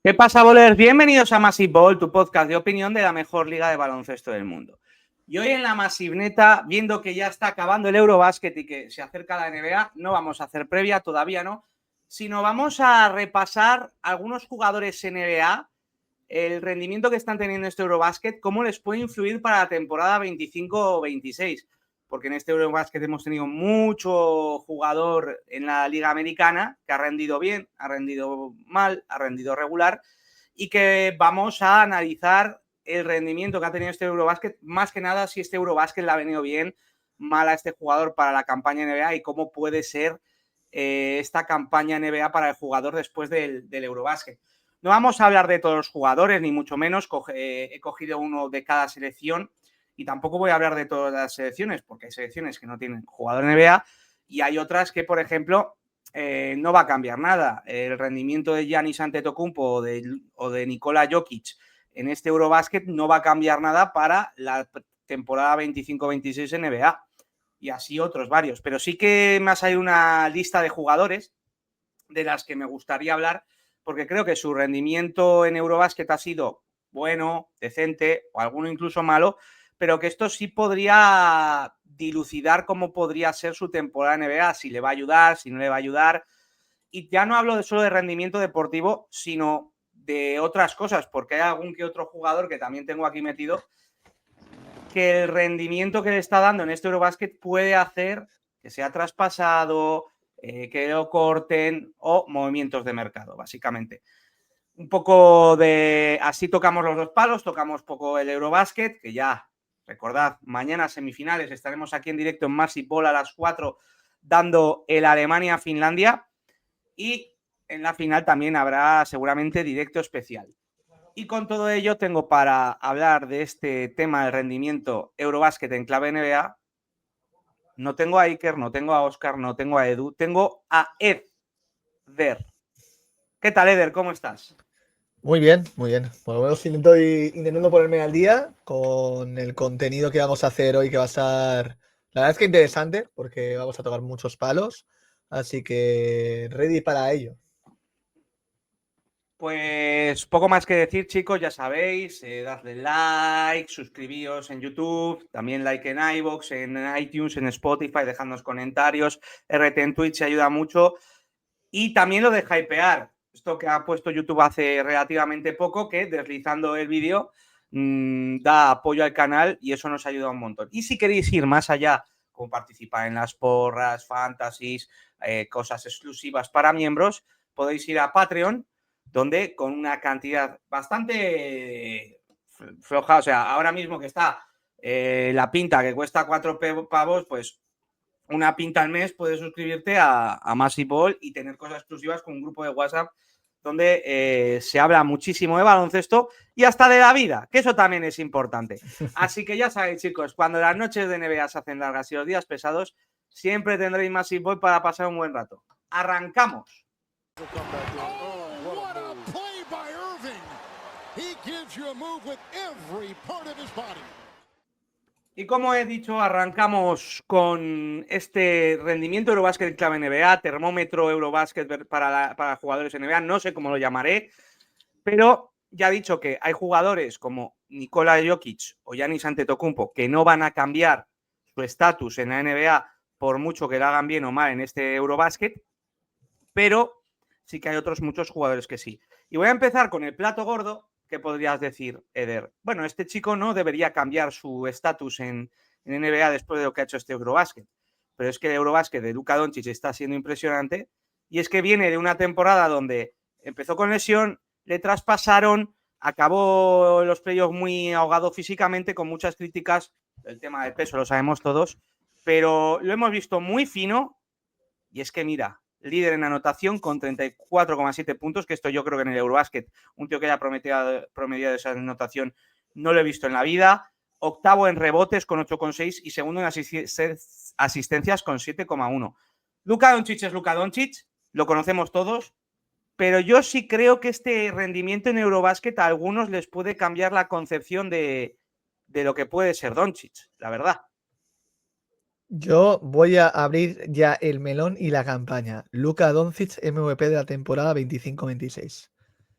¿Qué pasa, bolers? Bienvenidos a Massive Ball, tu podcast de opinión de la mejor liga de baloncesto del mundo. Y hoy en la Massive Neta, viendo que ya está acabando el Eurobasket y que se acerca la NBA, no vamos a hacer previa, todavía no, sino vamos a repasar algunos jugadores NBA, el rendimiento que están teniendo este Eurobasket, cómo les puede influir para la temporada 25 o 26. Porque en este Eurobasket hemos tenido mucho jugador en la Liga Americana que ha rendido bien, ha rendido mal, ha rendido regular, y que vamos a analizar el rendimiento que ha tenido este Eurobasket, más que nada si este Eurobasket le ha venido bien, mal a este jugador para la campaña NBA y cómo puede ser esta campaña NBA para el jugador después del Eurobasket. No vamos a hablar de todos los jugadores, ni mucho menos, he cogido uno de cada selección. Y tampoco voy a hablar de todas las selecciones, porque hay selecciones que no tienen jugador NBA y hay otras que, por ejemplo, no va a cambiar nada. El rendimiento de Giannis Antetokounmpo o de Nikola Jokic en este Eurobasket no va a cambiar nada para la temporada 25-26 NBA. Y así otros varios. Pero sí que me ha salido una lista de jugadores de las que me gustaría hablar, porque creo que su rendimiento en Eurobasket ha sido bueno, decente o alguno incluso malo, pero que esto sí podría dilucidar cómo podría ser su temporada en NBA, si le va a ayudar, si no le va a ayudar. Y ya no hablo solo de rendimiento deportivo, sino de otras cosas, porque hay algún que otro jugador que también tengo aquí metido, que el rendimiento que le está dando en este Eurobasket puede hacer que sea traspasado, que lo corten o movimientos de mercado, básicamente. Un poco de... Así tocamos los dos palos, tocamos poco el Eurobasket, que ya, recordad, mañana semifinales, estaremos aquí en directo en Massive Ball a las 4 dando el Alemania-Finlandia y en la final también habrá seguramente directo especial. Y con todo ello tengo para hablar de este tema del rendimiento Eurobasket en clave NBA, no tengo a Iker, no tengo a Oscar, no tengo a Edu, tengo a Eder. ¿Qué tal, Eder? ¿Cómo estás? Muy bien, muy bien. Por lo menos estoy intentando ponerme al día con el contenido que vamos a hacer hoy, que va a estar, la verdad es que interesante, porque vamos a tocar muchos palos, así que ready para ello. Pues poco más que decir, chicos, ya sabéis, dadle like, suscribíos en YouTube, también like en iVoox, en iTunes, en Spotify, dejadnos comentarios, RT en Twitch ayuda mucho. Y también lo de hypear, esto que ha puesto YouTube hace relativamente poco, que deslizando el vídeo da apoyo al canal y eso nos ayuda un montón. Y si queréis ir más allá, como participar en las porras, fantasies, cosas exclusivas para miembros, podéis ir a Patreon, donde con una cantidad bastante floja, o sea, ahora mismo que está la pinta que cuesta 4 pavos, pues una pinta al mes puedes suscribirte a Massive Ball y tener cosas exclusivas con un grupo de WhatsApp donde se habla muchísimo de baloncesto y hasta de la vida, que eso también es importante. Así que ya sabéis, chicos, cuando las noches de NBA se hacen largas y los días pesados, siempre tendréis Massive Ball para pasar un buen rato. ¡Arrancamos! Y como he dicho, arrancamos con este rendimiento Eurobasket clave NBA, termómetro Eurobasket para jugadores NBA, no sé cómo lo llamaré, pero ya he dicho que hay jugadores como Nikola Jokic o Giannis Antetokounmpo que no van a cambiar su estatus en la NBA por mucho que lo hagan bien o mal en este Eurobasket, pero sí que hay otros muchos jugadores que sí. Y voy a empezar con el plato gordo. ¿Qué podrías decir, Eder? Bueno, este chico no debería cambiar su estatus en NBA después de lo que ha hecho este Eurobasket. Pero es que el Eurobasket de Luka Doncic está siendo impresionante y es que viene de una temporada donde empezó con lesión, le traspasaron, acabó los playoffs muy ahogado físicamente, con muchas críticas. El tema del peso lo sabemos todos, pero lo hemos visto muy fino y es que mira, líder en anotación con 34,7 puntos, que esto yo creo que en el Eurobasket, un tío que haya promediado esa anotación, no lo he visto en la vida. Octavo en rebotes con 8,6 y segundo en asistencias con 7,1. Luka Doncic es Luka Doncic, lo conocemos todos, pero yo sí creo que este rendimiento en Eurobasket a algunos les puede cambiar la concepción de lo que puede ser Doncic, la verdad. Yo voy a abrir ya el melón y la campaña. Luka Doncic MVP de la temporada 25-26.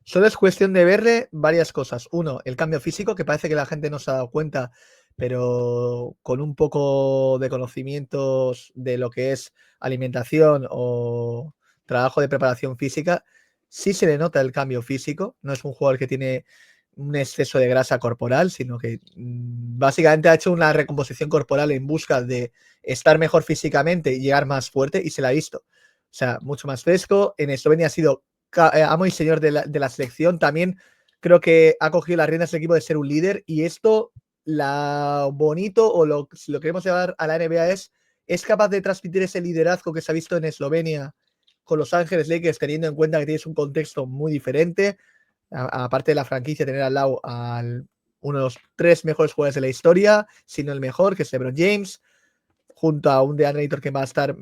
Solo es cuestión de verle varias cosas. Uno, el cambio físico, que parece que la gente no se ha dado cuenta, pero con un poco de conocimientos de lo que es alimentación o trabajo de preparación física, sí se le nota el cambio físico. No es un jugador que tiene un exceso de grasa corporal, sino que básicamente ha hecho una recomposición corporal en busca de estar mejor físicamente y llegar más fuerte, y se la ha visto. O sea, mucho más fresco. En Eslovenia ha sido amo y señor de la selección. También creo que ha cogido las riendas del equipo de ser un líder, y esto, lo bonito, o si lo queremos llevar a la NBA, es capaz de transmitir ese liderazgo que se ha visto en Eslovenia con Los Ángeles Lakers, teniendo en cuenta que tienes un contexto muy diferente. Aparte de la franquicia, tener al lado a uno de los 3 mejores jugadores de la historia, si no el mejor, que es LeBron James, junto a un DeAndre Ayton que va a estar...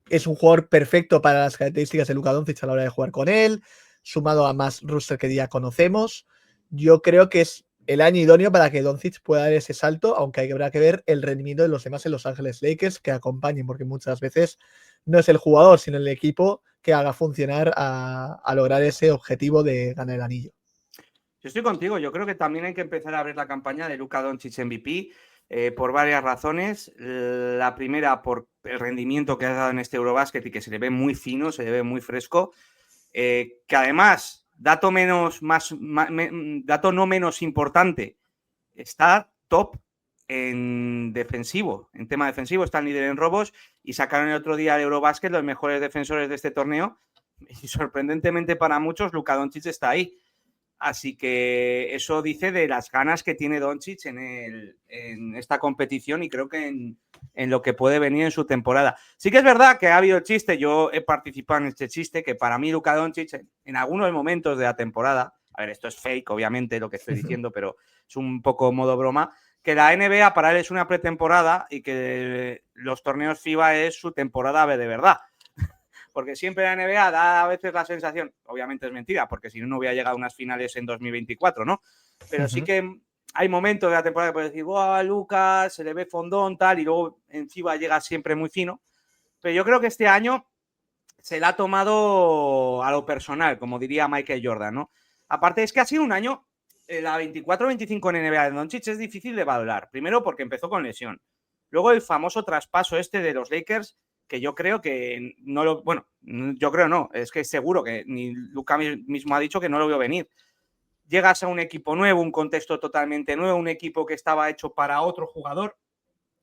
es un jugador perfecto para las características de Luka Doncic a la hora de jugar con él, sumado a más roster que ya conocemos. Yo creo que es el año idóneo para que Doncic pueda dar ese salto, aunque habrá que ver el rendimiento de los demás en Los Ángeles Lakers que acompañen, porque muchas veces no es el jugador, sino el equipo que haga funcionar a lograr ese objetivo de ganar el anillo. Yo estoy contigo, yo creo que también hay que empezar a ver la campaña de Luka Doncic MVP por varias razones. La primera, por el rendimiento que ha dado en este Eurobasket y que se le ve muy fino, se le ve muy fresco. Que además, dato no menos importante, está top en defensivo, en tema defensivo, está el líder en robos, y sacaron el otro día al Eurobasket los mejores defensores de este torneo, y sorprendentemente para muchos, Luka Doncic está ahí. Así que eso dice de las ganas que tiene Doncic en esta competición, y creo que en lo que puede venir en su temporada. Sí que es verdad que ha habido el chiste, yo he participado en este chiste, que para mí Luka Doncic en algunos momentos de la temporada, a ver, esto es fake obviamente lo que estoy diciendo, pero es un poco modo broma, que la NBA para él es una pretemporada y que los torneos FIBA es su temporada de verdad. Porque siempre la NBA da a veces la sensación, obviamente es mentira, porque si no, no hubiera llegado a unas finales en 2024, ¿no? Pero sí que hay momentos de la temporada que puedes decir, ¡guau, Lucas! Se le ve fondón, tal, y luego encima llega siempre muy fino. Pero yo creo que este año se la ha tomado a lo personal, como diría Michael Jordan, ¿no? Aparte, es que ha sido un año, la 24-25 en NBA de Doncic es difícil de valorar. Primero, porque empezó con lesión. Luego, el famoso traspaso este de los Lakers, que yo creo que no lo... Bueno, yo creo no, es que seguro que ni Luka mismo ha dicho que no lo veo venir. Llegas a un equipo nuevo, un contexto totalmente nuevo, un equipo que estaba hecho para otro jugador,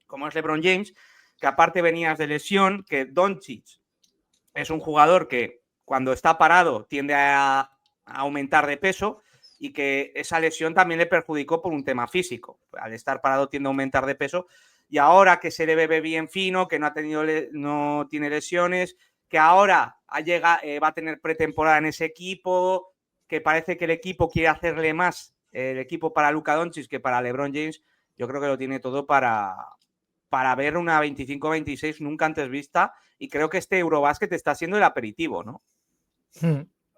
como es LeBron James, que aparte venías de lesión, que Doncic es un jugador que cuando está parado tiende a aumentar de peso, y que esa lesión también le perjudicó por un tema físico. Al estar parado tiende a aumentar de peso, y ahora que se le ve bien fino, que no tiene lesiones, que ahora va a tener pretemporada en ese equipo, que parece que el equipo quiere hacerle más, el equipo para Luka Doncic que para LeBron James, yo creo que lo tiene todo para ver una 25-26 nunca antes vista, y creo que este Eurobasket está siendo el aperitivo, ¿no?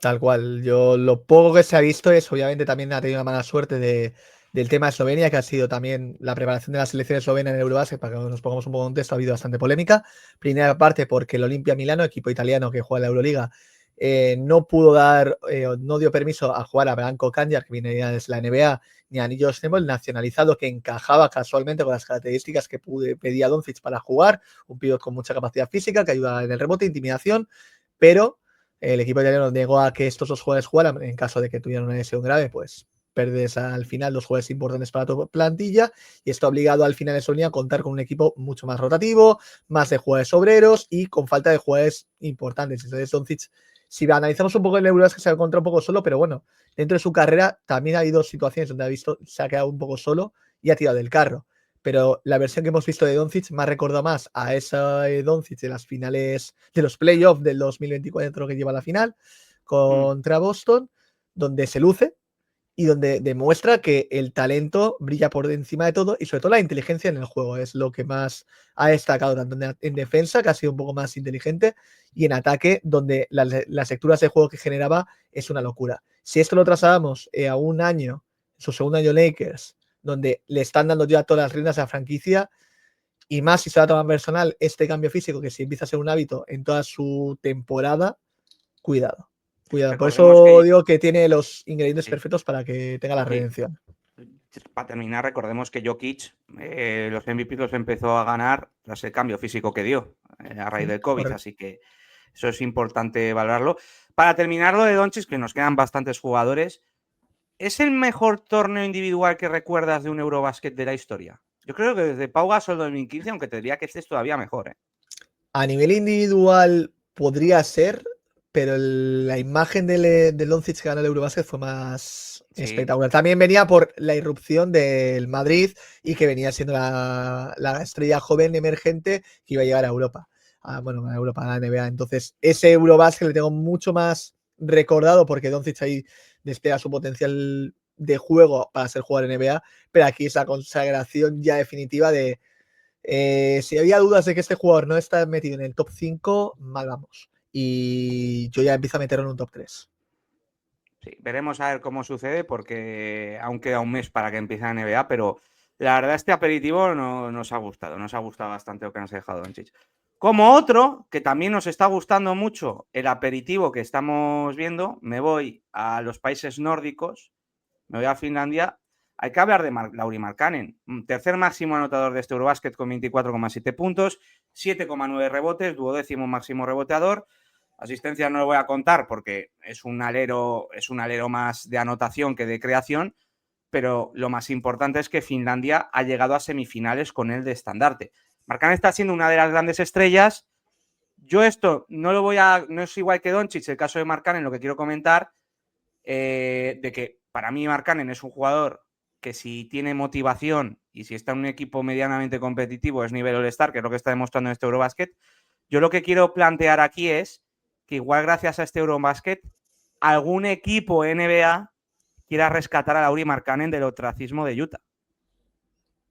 Tal cual. Yo lo poco que se ha visto es, obviamente, también ha tenido la mala suerte del tema de Eslovenia, que ha sido también la preparación de la selección eslovena en el Eurobasket. Para que nos pongamos un poco en contexto, ha habido bastante polémica. Primera parte porque el Olimpia Milano, equipo italiano que juega en la Euroliga, no pudo no dio permiso a jugar a Branko Kandjar, que viene desde la NBA, ni a Nillo Snell, el nacionalizado, que encajaba casualmente con las características que pedía Doncic para jugar, un pívot con mucha capacidad física, que ayuda en el rebote, intimidación, pero el equipo italiano negó a que estos dos jugadores jugaran. En caso de que tuvieran una lesión grave, pues perdes al final dos jugadores importantes para tu plantilla, y esto ha obligado al final de Estonia a contar con un equipo mucho más rotativo, más de jugadores obreros y con falta de jugadores importantes. Entonces Doncic, si analizamos un poco el Eurobasket, que se ha encontrado un poco solo, pero bueno, dentro de su carrera también ha habido situaciones donde se ha quedado un poco solo y ha tirado del carro. Pero la versión que hemos visto de Doncic me ha recordado más a esa Doncic de las finales, de los playoffs del 2024, que lleva a la final contra Boston, donde se luce y donde demuestra que el talento brilla por encima de todo, y sobre todo la inteligencia en el juego es lo que más ha destacado, tanto en defensa, que ha sido un poco más inteligente, y en ataque, donde las lecturas de juego que generaba es una locura. Si esto lo trasladamos a un año, su segundo año Lakers, donde le están dando ya todas las riendas a la franquicia, y más si se va a tomar personal este cambio físico, que si empieza a ser un hábito en toda su temporada, cuidado. Cuidado. Por Recordemos eso que, digo que tiene los ingredientes sí, perfectos para que tenga la sí, redención. para terminar, recordemos que Jokic los MVP los empezó a ganar tras el cambio físico que dio a raíz del COVID, Correcto. así que eso es importante valorarlo. Para terminar lo de Doncic, que nos quedan bastantes jugadores, ¿es el mejor torneo individual que recuerdas de un Eurobasket de la historia? Yo creo que desde Pau Gasol 2015, aunque te diría que este es todavía mejor. A nivel individual podría ser, pero la imagen del Doncic que ganó el Eurobasket fue más Sí, espectacular. También venía por la irrupción del Madrid y que venía siendo la estrella joven emergente que iba a llegar a Europa. Bueno, a Europa, a la NBA. Entonces, ese Eurobasket le tengo mucho más recordado porque Doncic ahí despega su potencial de juego para ser jugador en NBA, pero aquí es la consagración ya definitiva de si había dudas de que este jugador no está metido en el top 5, mal vamos. Y yo ya empiezo a meterlo en un top 3. sí, veremos a ver cómo sucede porque aún queda un mes para que empiece la NBA, pero la verdad este aperitivo nos ha gustado bastante lo que nos ha dejado Doncic. Como otro que también nos está gustando mucho el aperitivo que estamos viendo, me voy a los países nórdicos, me voy a Finlandia. Hay que hablar de Lauri Markkanen, tercer máximo anotador de este Eurobasket con 24,7 puntos, 7,9 rebotes, duodécimo máximo reboteador. Asistencia no lo voy a contar porque es un alero más de anotación que de creación, pero lo más importante es que Finlandia ha llegado a semifinales con él de estandarte. Markkanen está siendo una de las grandes estrellas. Yo esto no es igual que Doncic, el caso de Markkanen, lo que quiero comentar, de que para mí Markkanen es un jugador que si tiene motivación y si está en un equipo medianamente competitivo es nivel All-Star, que es lo que está demostrando en este Eurobasket. Yo lo que quiero plantear aquí es que igual gracias a este Eurobasket algún equipo NBA quiera rescatar a Lauri Markkanen del ostracismo de Utah.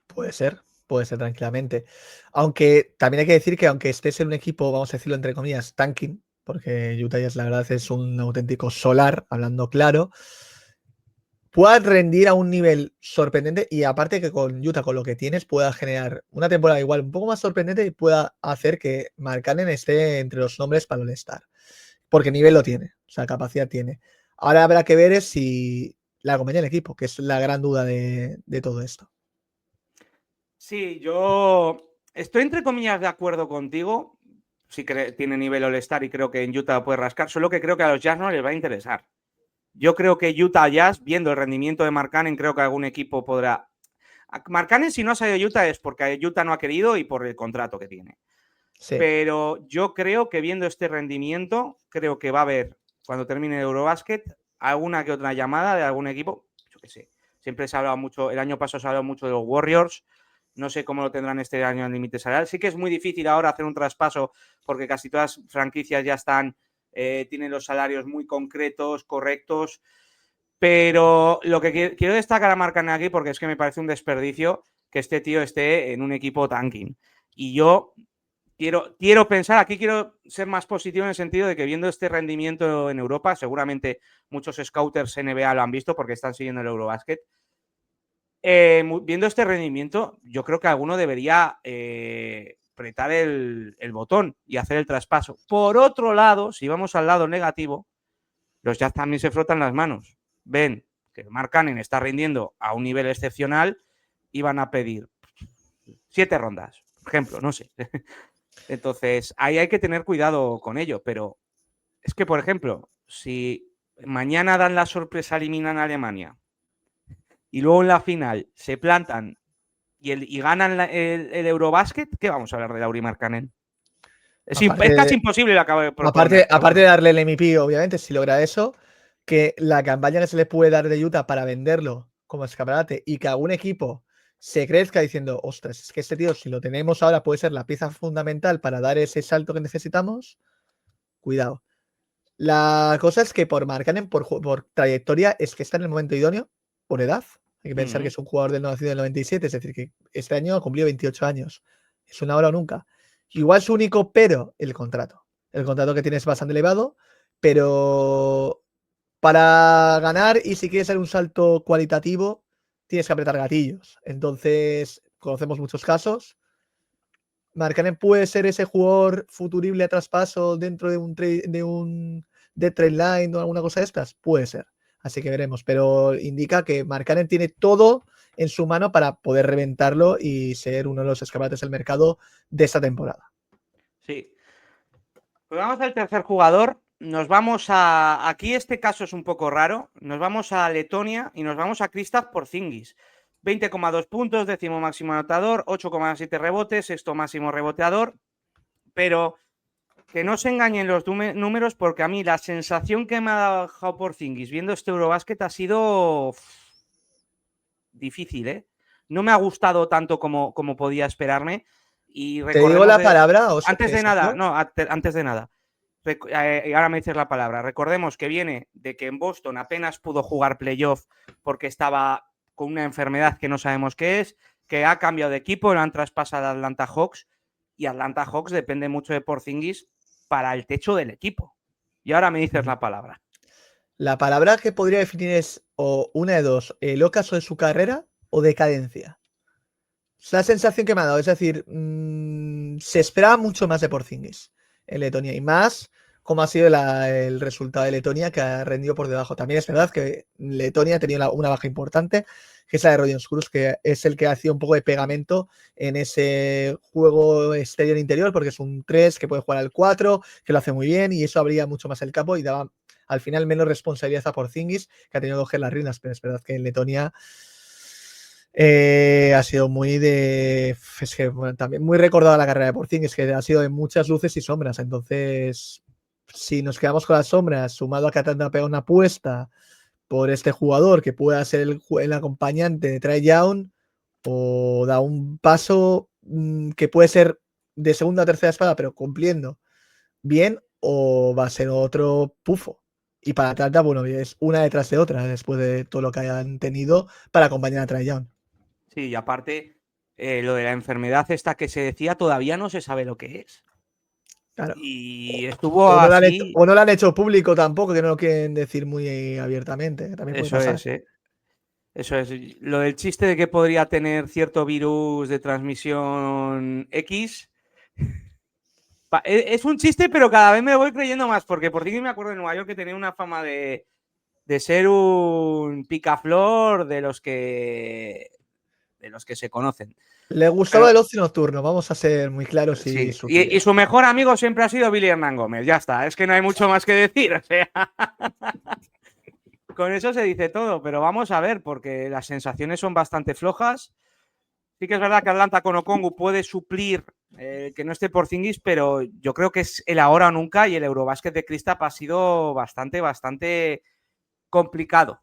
Puede ser tranquilamente. Aunque también hay que decir que aunque estés en un equipo, vamos a decirlo entre comillas, tanking, porque Utah Jazz la verdad es un auténtico solar, hablando claro, pueda rendir a un nivel sorprendente y aparte que con Utah, con lo que tienes, pueda generar una temporada igual un poco más sorprendente y pueda hacer que Markkanen esté entre los nombres para el All-Star. Porque nivel lo tiene, o sea, capacidad tiene. Ahora habrá que ver si la acompaña el equipo, que es la gran duda de todo esto. Sí, yo estoy entre comillas de acuerdo contigo. Sí que tiene nivel All-Star y creo que en Utah puede rascar, solo que creo que a los Jazz no les va a interesar. Yo creo que Utah Jazz, viendo el rendimiento de Markkanen, creo que algún equipo podrá. Markkanen, si no ha salido de Utah, es porque Utah no ha querido y por el contrato que tiene. Sí. Pero yo creo que viendo este rendimiento, creo que va a haber, cuando termine el Eurobasket, alguna que otra llamada de algún equipo. Yo qué sé. Siempre se ha hablado mucho, el año pasado se ha hablado mucho de los Warriors. No sé cómo lo tendrán este año en límite salarial. Sí que es muy difícil ahora hacer un traspaso porque casi todas las franquicias ya están, tienen los salarios muy concretos, correctos. Pero lo que quiero destacar a Markkanen aquí, porque es que me parece un desperdicio que este tío esté en un equipo tanking. Y yo quiero pensar, aquí quiero ser más positivo en el sentido de que viendo este rendimiento en Europa, seguramente muchos scouters NBA lo han visto porque están siguiendo el Eurobasket. Viendo este rendimiento, yo creo que alguno debería apretar el botón y hacer el traspaso. Por otro lado, si vamos al lado negativo, los Jazz también se frotan las manos. Ven que Markkanen está rindiendo a un nivel excepcional y van a pedir 7 rondas, por ejemplo, no sé. Entonces, ahí hay que tener cuidado con ello, pero es que, por ejemplo, si mañana dan la sorpresa, eliminan a Alemania y luego en la final se plantan y ganan el Eurobasket, ¿qué vamos a hablar de Lauri Markkanen? Es casi Aparte, imposible lo acabo de aparte, proponer, pero aparte bueno. de darle el MVP, obviamente, si logra eso, que la campaña que se le puede dar de Utah para venderlo como escaparate y que algún equipo se crezca diciendo, ostras, es que este tío, si lo tenemos ahora, puede ser la pieza fundamental para dar ese salto que necesitamos, cuidado. La cosa es que por Markkanen, por trayectoria, es que está en el momento idóneo, por edad. Hay que pensar que es un jugador del nacido del 97, es decir, que este año ha cumplido 28 años. Es una hora o nunca. Igual su único pero, el contrato. El contrato que tiene es bastante elevado, pero para ganar y si quieres dar un salto cualitativo, tienes que apretar gatillos. Entonces, conocemos muchos casos. Markkanen puede ser ese jugador futurible a traspaso dentro de un de trade line o alguna cosa de estas, puede ser. Así que veremos, pero indica que Markkanen tiene todo en su mano para poder reventarlo y ser uno de los escaparates del mercado de esta temporada. Sí. Pues vamos al tercer jugador. Nos vamos a... Aquí este caso es un poco raro. Nos vamos a Letonia y nos vamos a Kristaps Porzingis. 20,2 puntos, décimo máximo anotador, 8,7 rebotes, sexto máximo reboteador. Pero que no se engañen los números, porque a mí la sensación que me ha dejado Porzingis viendo este Eurobasket ha sido difícil, ¿eh? No me ha gustado tanto como podía esperarme. Y ¿Te digo la recordemos palabra? O sea, antes de nada, no, antes de nada. Y ahora me dices la palabra. Recordemos que viene de que en Boston apenas pudo jugar playoff porque estaba con una enfermedad que no sabemos qué es, que ha cambiado de equipo, lo han traspasado a Atlanta Hawks, y Atlanta Hawks depende mucho de Porzingis para el techo del equipo. Y ahora me dices la palabra. La palabra que podría definir es o una de dos, el ocaso de su carrera o decadencia. Es la sensación que me ha dado, es decir, se esperaba mucho más de Porzingis en Letonia y más como ha sido el resultado de Letonia, que ha rendido por debajo. También es verdad que Letonia ha tenido una baja importante, que es la de Rodions Cruz, que es el que ha sido un poco de pegamento en ese juego exterior interior, porque es un 3 que puede jugar al 4, que lo hace muy bien, y eso abría mucho más el campo y daba al final menos responsabilidad a Porzingis, que ha tenido que coger las riendas, pero es verdad que en Letonia ha sido muy de... Es que, bueno, también muy recordada la carrera de Porzingis, que ha sido de muchas luces y sombras. Entonces, si nos quedamos con las sombras, sumado a que Atlanta ha pegado una apuesta por este jugador que pueda ser el acompañante de Trae Young, o da un paso que puede ser de segunda o tercera espada, pero cumpliendo bien, o va a ser otro pufo. Y para Atlanta, bueno, es una detrás de otra después de todo lo que hayan tenido para acompañar a Trae Young. Sí, y aparte, lo de la enfermedad esta que se decía todavía no se sabe lo que es. Claro. Y estuvo O no, así. o no lo han hecho público tampoco, que no lo quieren decir muy abiertamente. También puede Eso pasar. es, ¿eh? Eso es. Lo del chiste de que podría tener cierto virus de transmisión X. Es un chiste, pero cada vez me voy creyendo más, porque por fin me acuerdo de Nueva York que tenía una fama de ser un picaflor de los que se conocen. Le gustaba Pero el ocio nocturno, vamos a ser muy claros y sí, y sutiles. su mejor amigo siempre ha sido Billy Hernán Gómez, ya está, es que no hay mucho más que decir, o sea, con eso se dice todo, pero vamos a ver, porque las sensaciones son bastante flojas. Sí que es verdad que Atlanta con Okongwu puede suplir que no esté Porzingis, pero yo creo que es el ahora o nunca, y el Eurobasket de Kristaps ha sido bastante complicado.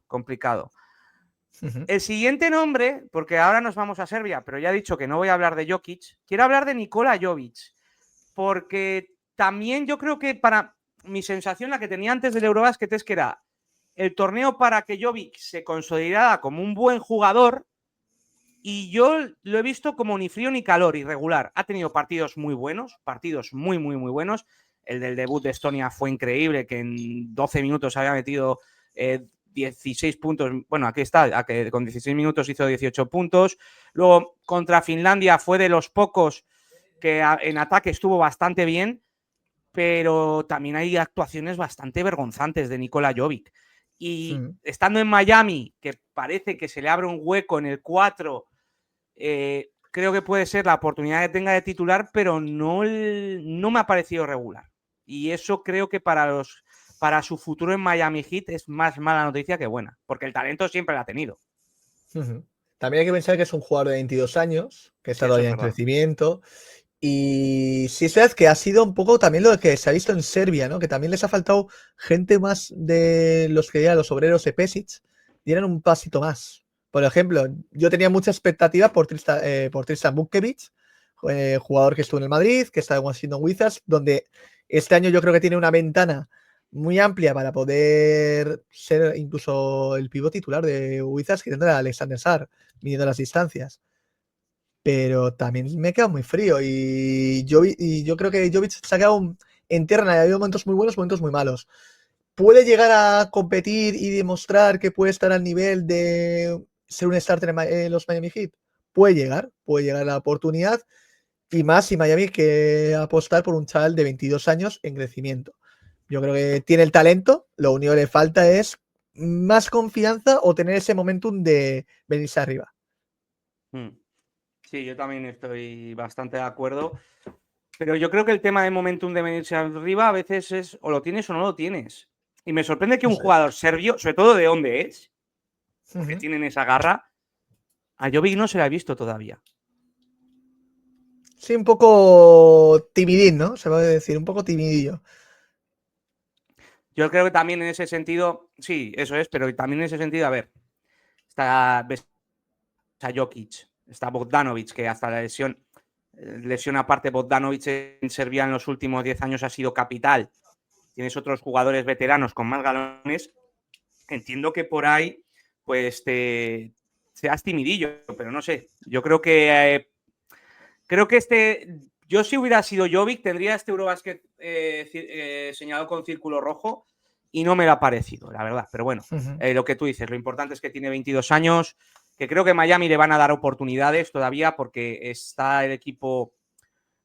Uh-huh. El siguiente nombre, porque ahora nos vamos a Serbia, pero ya he dicho que no voy a hablar de Jokic, quiero hablar de Nikola Jovic, porque también yo creo que para mi sensación, la que tenía antes del Eurobasket, es que era el torneo para que Jovic se consolidara como un buen jugador, y yo lo he visto como ni frío ni calor, irregular. Ha tenido partidos muy buenos, partidos muy buenos. El del debut de Estonia fue increíble, que en 12 minutos había metido 16 puntos. Bueno, aquí está, con 16 minutos hizo 18 puntos. Luego, contra Finlandia fue de los pocos que en ataque estuvo bastante bien, pero también hay actuaciones bastante vergonzantes de Nikola Jovic. Y estando en Miami, que parece que se le abre un hueco en el 4, creo que puede ser la oportunidad que tenga de titular, pero no me ha parecido regular. Y eso creo que para su futuro en Miami Heat es más mala noticia que buena, porque el talento siempre lo ha tenido. Uh-huh. También hay que pensar que es un jugador de 22 años, que está Sí, eso es todavía en verdad. crecimiento. Y sí es verdad que ha sido un poco también lo que se ha visto en Serbia, ¿no? Que también les ha faltado gente más de los que ya los obreros de Pesic dieran un pasito más. Por ejemplo, yo tenía mucha expectativa por Tristan Vukcevic, jugador que estuvo en el Madrid, que está en Washington Wizards, donde este año yo creo que tiene una ventana muy amplia para poder ser incluso el pívot titular de Wizards, que tendrá a Alexander Sarr, midiendo las distancias. Pero también me queda muy frío y yo creo que Jovic se ha quedado en tierra. Ha habido momentos muy buenos, momentos muy malos. ¿Puede llegar a competir y demostrar que puede estar al nivel de ser un starter en los Miami Heat? Puede llegar la oportunidad, y más si Miami quiere apostar por un chaval de 22 años en crecimiento. Yo creo que tiene el talento, lo único que le falta es más confianza o tener ese momentum de venirse arriba. Sí, yo también estoy bastante de acuerdo. Pero yo creo que el tema de momentum de venirse arriba a veces es o lo tienes o no lo tienes. Y me sorprende que un jugador serbio, sobre todo de dónde es, porque tienen esa garra, a Jovic no se la ha visto todavía. Sí, un poco timidín, ¿no? Se puede decir, un poco timidillo. Yo creo que también en ese sentido, sí, eso es, pero también en ese sentido, a ver, está Jokic, está Bogdanovic, que hasta la lesión aparte, Bogdanovic en Serbia en los últimos 10 años ha sido capital. Tienes otros jugadores veteranos con más galones. Entiendo que por ahí, pues te seas timidillo, pero no sé. Yo creo que yo si hubiera sido Jovic, tendría este Eurobasket señalado con círculo rojo y no me lo ha parecido, la verdad. Pero bueno, lo que tú dices, lo importante es que tiene 22 años, que creo que Miami le van a dar oportunidades todavía porque está el equipo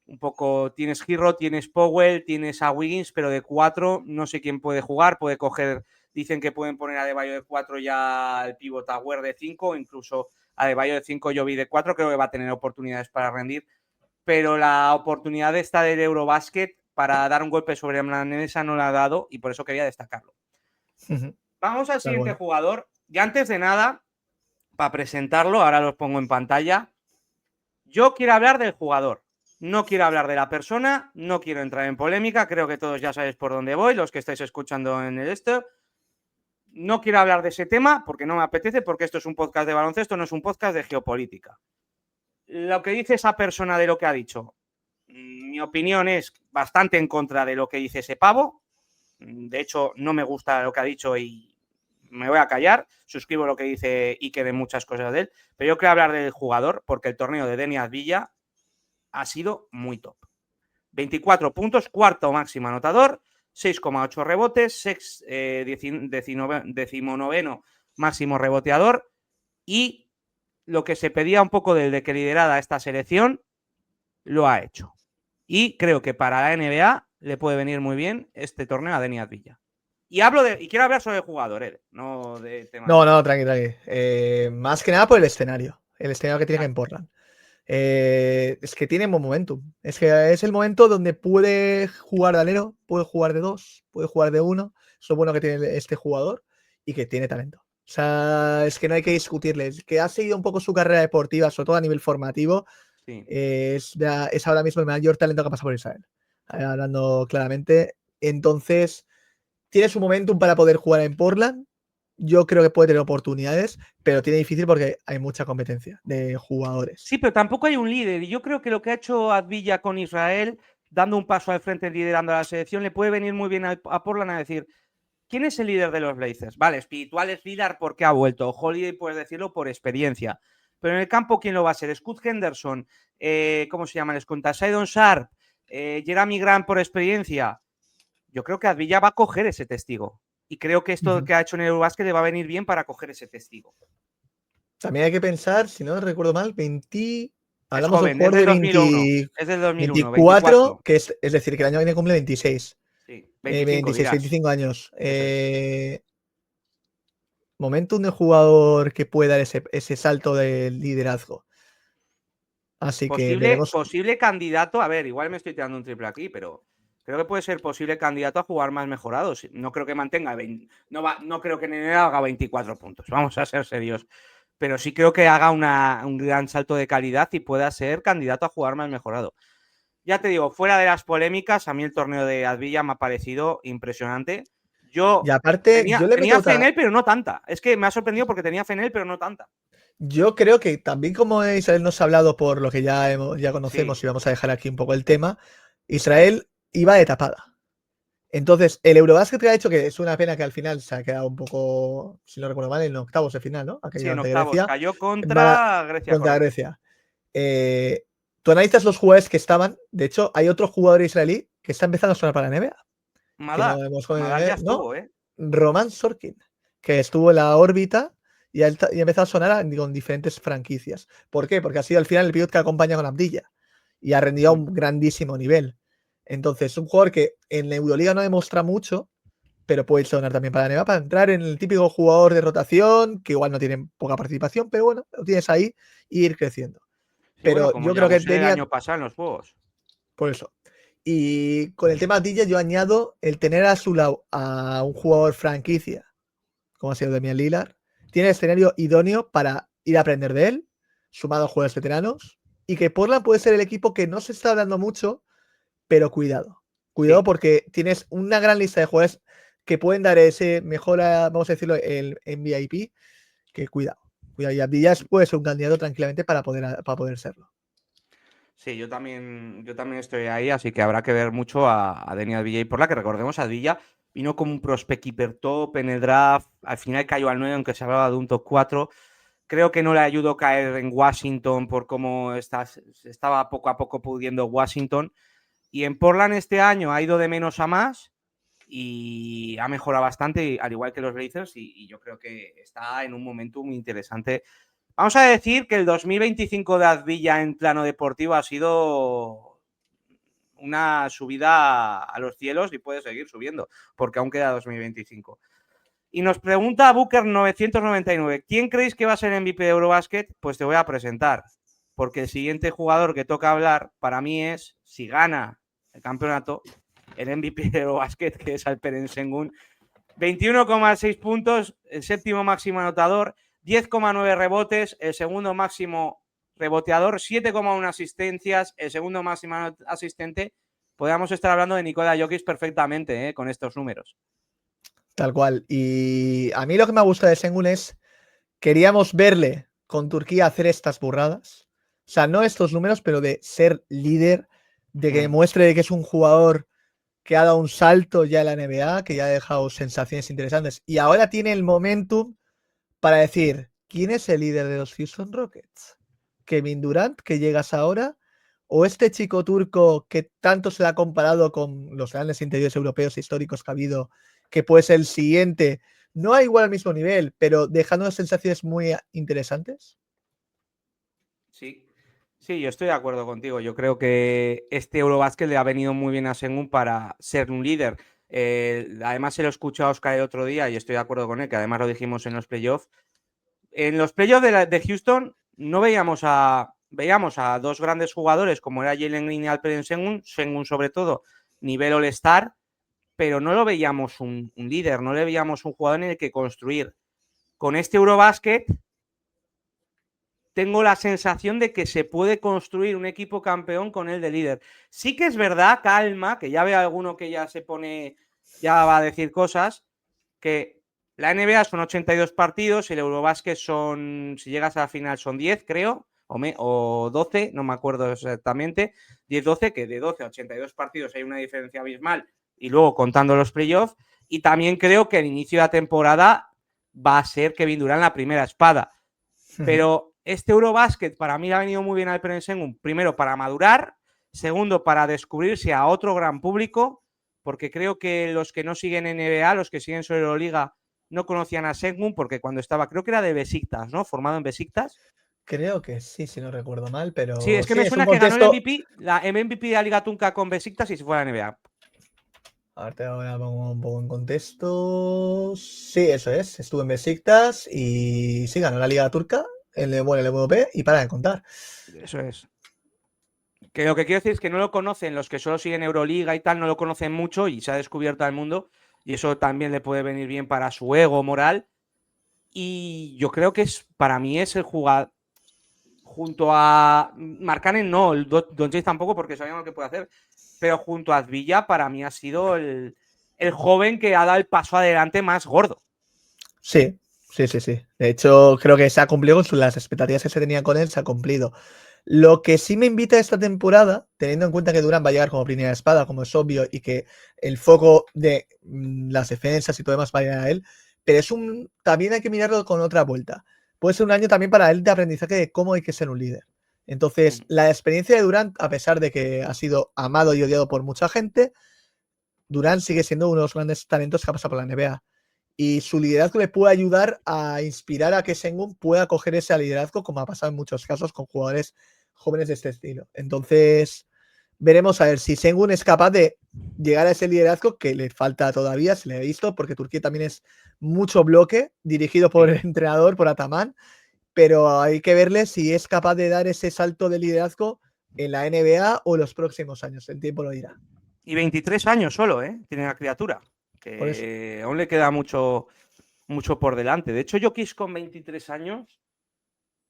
un poco, tienes Hero, tienes Powell, tienes a Wiggins, pero de 4 no sé quién puede jugar, puede coger, dicen que pueden poner a Adebayo de 4 ya el pivot Tower de 5, incluso a Adebayo de 5 yo vi de 4, creo que va a tener oportunidades para rendir, pero la oportunidad esta del Eurobasket para dar un golpe sobre la mesa no la ha dado y por eso quería destacarlo. Vamos al siguiente jugador, y antes de nada, para presentarlo, ahora los pongo en pantalla, yo quiero hablar del jugador. No quiero hablar de la persona, no quiero entrar en polémica, creo que todos ya sabéis por dónde voy, los que estáis escuchando en el esto. No quiero hablar de ese tema porque no me apetece, porque esto es un podcast de baloncesto, no es un podcast de geopolítica. Lo que dice esa persona de lo que ha dicho, mi opinión es bastante en contra de lo que dice ese pavo. De hecho, no me gusta lo que ha dicho y me voy a callar. Suscribo lo que dice Iker en muchas cosas de él, pero yo quiero hablar del jugador porque el torneo de Deni Advilla ha sido muy top. 24 puntos, cuarto máximo anotador, 6,8 rebotes, 19º máximo reboteador y lo que se pedía un poco de que liderara esta selección, lo ha hecho. Y creo que para la NBA le puede venir muy bien este torneo a Deni Advilla. Y quiero hablar sobre el jugador, no de temas. No, tranqui. Más que nada por el escenario que tiene en Portland. Es que tiene buen momentum. Es que es el momento donde puede jugar de alero, puede jugar de 2, puede jugar de 1. Es lo bueno que tiene este jugador y que tiene talento. O sea, es que no hay que discutirle. Es que ha seguido un poco su carrera deportiva, sobre todo a nivel formativo. Sí. Es ahora mismo el mayor talento que ha pasado por Israel. Hablando claramente. Entonces, tiene su momentum para poder jugar en Portland. Yo creo que puede tener oportunidades, pero tiene difícil porque hay mucha competencia de jugadores. Sí, pero tampoco hay un líder. Y yo creo que lo que ha hecho Advilla con Israel, dando un paso al frente, liderando a la selección, le puede venir muy bien a Portland a decir, ¿quién es el líder de los Blazers? Vale, espiritual es líder porque ha vuelto. Holiday puedes decirlo por experiencia. Pero en el campo, ¿quién lo va a ser? Scoot Henderson, ¿cómo se llama? Les cuenta Shadon Sharp, Jeremy Grant por experiencia. Yo creo que Advilla va a coger ese testigo. Y creo que esto que ha hecho en el Eurobasket le va a venir bien para coger ese testigo. También hay que pensar, si no recuerdo mal, 20. Hablamos de un jugador de 2001. Es del 2001. 24, que es decir, que el año que viene cumple 26. Sí, 25 años. Momentum de jugador que pueda dar ese salto de liderazgo. Así que veremos. Posible candidato. A ver, igual me estoy tirando un triple aquí, pero creo que puede ser posible candidato a jugar más mejorados. No creo que mantenga 20, no creo que Nene haga 24 puntos. Vamos a ser serios. Pero sí creo que haga un gran salto de calidad y pueda ser candidato a jugar más mejorado. Ya te digo, fuera de las polémicas, a mí el torneo de Advilla me ha parecido impresionante. Yo y aparte, tenía fe en él, pero no tanta. Es que me ha sorprendido porque tenía fe en él, pero no tanta. Yo creo que también, como Israel nos ha hablado por lo que ya conocemos, sí. Y vamos a dejar aquí un poco el tema, Israel iba de tapada. Entonces, el Eurobasket que ha hecho, que es una pena que al final se ha quedado un poco, si no recuerdo mal, en octavos de final, ¿no? Sí, en octavos. Grecia, cayó contra Grecia. Contra Grecia. Tú analizas los jugadores que estaban. De hecho, hay otro jugador israelí que está empezando a sonar para la NBA. Madar ya estuvo, Roman Sorkin, que estuvo en la órbita y ha empezado a sonar con diferentes franquicias. ¿Por qué? Porque ha sido al final el pivot que acompaña con Abdilla y ha rendido a un grandísimo nivel. Entonces, un jugador que en la Euroliga no demuestra mucho, pero puede sonar también para la NBA, para entrar en el típico jugador de rotación, que igual no tiene poca participación, pero bueno, lo tienes ahí e ir creciendo. Sí, bueno, Pero como yo creo que Yabusele el tenía, año pasado en los juegos. por eso. Y con el tema Dilla yo añado el tener a su lado a un jugador franquicia, como ha sido Damian Lillard, tiene el escenario idóneo para ir a aprender de él, sumado a jugadores veteranos, y que Portland puede ser el equipo que no se está hablando mucho, pero cuidado. Cuidado Sí. porque tienes una gran lista de jugadores que pueden dar ese mejor, vamos a decirlo, el MVP, que cuidado. Cuidado, y Abdillah puede ser un candidato tranquilamente para poder serlo. Sí, yo también estoy ahí, así que habrá que ver mucho a Deni Avdija, por la que recordemos, Avdija vino como un prospect hiper top en el draft, al final cayó al 9, aunque se hablaba de un top 4. Creo que no le ayudó caer en Washington por cómo estaba poco a poco pudiendo Washington. Y en Portland este año ha ido de menos a más y ha mejorado bastante, al igual que los Blazers, y yo creo que está en un momento muy interesante. Vamos a decir que el 2025 de Azvilla en plano deportivo ha sido una subida a los cielos y puede seguir subiendo, porque aún queda 2025. Y nos pregunta Booker 999, ¿quién creéis que va a ser MVP de Eurobasket? Pues te voy a presentar, porque el siguiente jugador que toca hablar para mí es, si gana el campeonato, el MVP de Eurobasket, que es Alperen Sengun. 21,6 puntos, el séptimo máximo anotador, 10,9 rebotes, el segundo máximo reboteador, 7,1 asistencias, el segundo máximo asistente. Podríamos estar hablando de Nikola Jokic perfectamente, con estos números. Tal cual. Y a mí lo que me gusta de Sengun es, queríamos verle con Turquía hacer estas burradas. O sea, no estos números, pero de ser líder, de que demuestre que es un jugador que ha dado un salto ya en la NBA, que ya ha dejado sensaciones interesantes. Y ahora tiene el momentum para decir, ¿quién es el líder de los Houston Rockets? ¿Kevin Durant, que llegas ahora? ¿O este chico turco que tanto se le ha comparado con los grandes interiores europeos históricos que ha habido, que puede ser el siguiente? No a igual al mismo nivel, pero dejando sensaciones muy interesantes. Sí, sí, yo estoy de acuerdo contigo. Yo creo que este Eurobasket le ha venido muy bien a Sengun para ser un líder. Además, se lo escuché a Oscar el otro día y estoy de acuerdo con él, que además lo dijimos en los playoffs. En los playoffs de Houston no veíamos a dos grandes jugadores como era Jalen Green y Alperen Sengun, Sengun sobre todo, nivel All-Star, pero no lo veíamos un líder, no le veíamos un jugador en el que construir. Con este Eurobasket tengo la sensación de que se puede construir un equipo campeón con él de líder. Sí que es verdad, calma, que ya veo a alguno que ya se pone, ya va a decir cosas, que la NBA son 82 partidos, el Eurobasket son, si llegas a la final son 10, creo, o 12, no me acuerdo exactamente, 10-12, que de 12 a 82 partidos hay una diferencia abismal, y luego contando los playoffs, y también creo que el inicio de la temporada va a ser Kevin Durant la primera espada. Pero este Eurobasket para mí le ha venido muy bien al Alperen Sengun, primero para madurar, segundo para descubrirse a otro gran público, porque creo que los que no siguen NBA, los que siguen solo Euroliga, no conocían a Sengun porque cuando estaba, creo que era de Besiktas, ¿no? Formado en Besiktas. Creo que sí, si no recuerdo mal, Sí, pero es que sí, me es un suena que ganó el contexto. MVP, la MVP de la Liga Tunca con Besiktas y se fue a la NBA. Ahora pongo un poco en contexto. Sí, eso es. Estuvo en Besiktas y sí, ganó la Liga Turca, el MVP, y para de contar. Eso es. Que lo que quiero decir es que no lo conocen, los que solo siguen Euroliga y tal, no lo conocen mucho y se ha descubierto al mundo y eso también le puede venir bien para su ego moral. Y yo creo que para mí es el jugador, junto a Markkanen no, el Doncic tampoco porque sabíamos lo que puede hacer, pero junto a Azvilla para mí ha sido el joven que ha dado el paso adelante más gordo. Sí, sí, sí, sí. De hecho, creo que se ha cumplido con las expectativas que se tenían con él, se ha cumplido. Lo que sí me invita esta temporada, teniendo en cuenta que Durant va a llegar como primera espada, como es obvio, y que el foco de las defensas y todo demás va a ir a él, pero también hay que mirarlo con otra vuelta. Puede ser un año también para él de aprendizaje de cómo hay que ser un líder. Entonces, la experiencia de Durant, a pesar de que ha sido amado y odiado por mucha gente, Durant sigue siendo uno de los grandes talentos que ha pasado por la NBA. Y su liderazgo le puede ayudar a inspirar a que Sengun pueda coger ese liderazgo, como ha pasado en muchos casos con jugadores jóvenes de este estilo. Entonces, veremos a ver si Sengun es capaz de llegar a ese liderazgo que le falta todavía, se le ha visto, porque Turquía también es mucho bloque, dirigido por el entrenador, por Ataman, pero hay que verle si es capaz de dar ese salto de liderazgo en la NBA o los próximos años. El tiempo lo dirá. Y 23 años solo, tiene la criatura. Por eso. Que aún le queda mucho, mucho por delante. De hecho, Jokic con 23 años,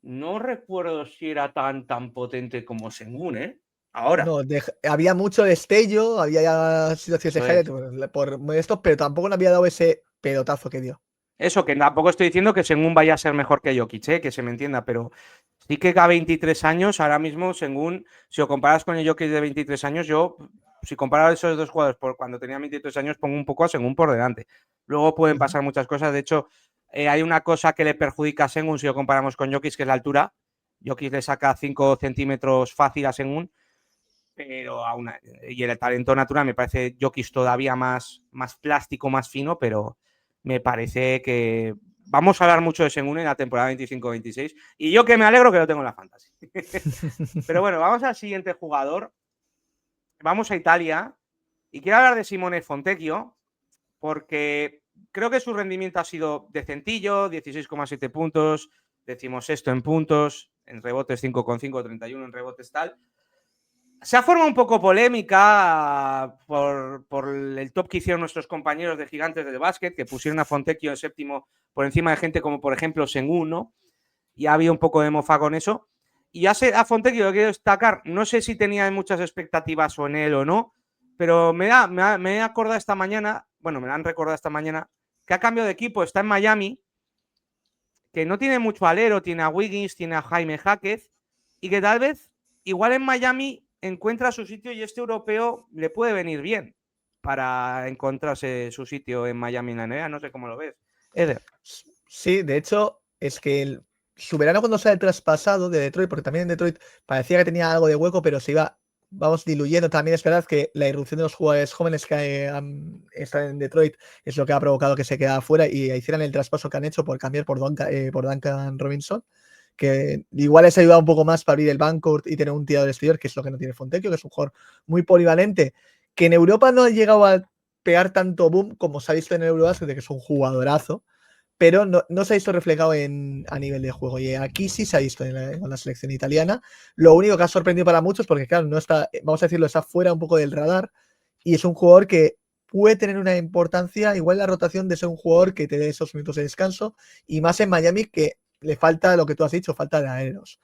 no recuerdo si era tan potente como Sengun, ¿eh? Ahora. No, había mucho destello, había ya situaciones de Eso es. highlight por esto, pero tampoco le había dado ese pelotazo que dio. Eso, que tampoco estoy diciendo que Sengun vaya a ser mejor que Jokic, que se me entienda, pero sí que a 23 años, ahora mismo Sengun, si lo comparas con el Jokic de 23 años, yo, si comparo esos dos jugadores por cuando tenía 23 años, pongo un poco a Sengun por delante. Luego pueden pasar muchas cosas, de hecho, hay una cosa que le perjudica a Sengun si lo comparamos con Jokic, que es la altura. Jokic le saca 5 centímetros fácil a Sengun, pero aún, y el talento natural me parece Jokic todavía más plástico, más fino, pero me parece que vamos a hablar mucho de Sengun en la temporada 25-26 y yo que me alegro que lo tengo en la fantasy. Pero bueno, vamos al siguiente jugador. Vamos a Italia y quiero hablar de Simone Fontecchio porque creo que su rendimiento ha sido decentillo, 16,7 puntos, 16º en puntos, en rebotes 5,5, 31 en rebotes tal. Se ha formado un poco polémica por el top que hicieron nuestros compañeros de Gigantes del Básquet, que pusieron a Fontecchio en séptimo por encima de gente como, por ejemplo, Sengun, ¿no? Y ha habido un poco de mofa con eso. Y a Fontecchio lo quiero destacar, no sé si tenía muchas expectativas o en él o no, pero me he acordado esta mañana, bueno, me la han recordado esta mañana, que ha cambiado de equipo, está en Miami, que no tiene mucho alero, tiene a Wiggins, tiene a Jaime Jáquez, y que tal vez, igual en Miami encuentra su sitio y este europeo le puede venir bien para encontrarse su sitio en Miami en la NBA. No sé cómo lo ves, Eder. Sí, de hecho, es que su verano cuando sale traspasado de Detroit, porque también en Detroit parecía que tenía algo de hueco, pero se iba, vamos, diluyendo. También es verdad que la irrupción de los jugadores jóvenes que están en Detroit es lo que ha provocado que se quedara afuera y hicieran el traspaso que han hecho por cambiar por Duncan Robinson, que igual les ha ayudado un poco más para abrir el backcourt y tener un tirador exterior, que es lo que no tiene Fontecchio, que es un jugador muy polivalente, que en Europa no ha llegado a pegar tanto boom como se ha visto en el Eurobasket, de que es un jugadorazo, pero no se ha visto reflejado a nivel de juego. Y aquí sí se ha visto con la selección italiana. Lo único que ha sorprendido para muchos, porque claro, no está, vamos a decirlo, está fuera un poco del radar, y es un jugador que puede tener una importancia, igual la rotación de ser un jugador que te dé esos minutos de descanso, y más en Miami, que le falta lo que tú has dicho, falta de aéreos.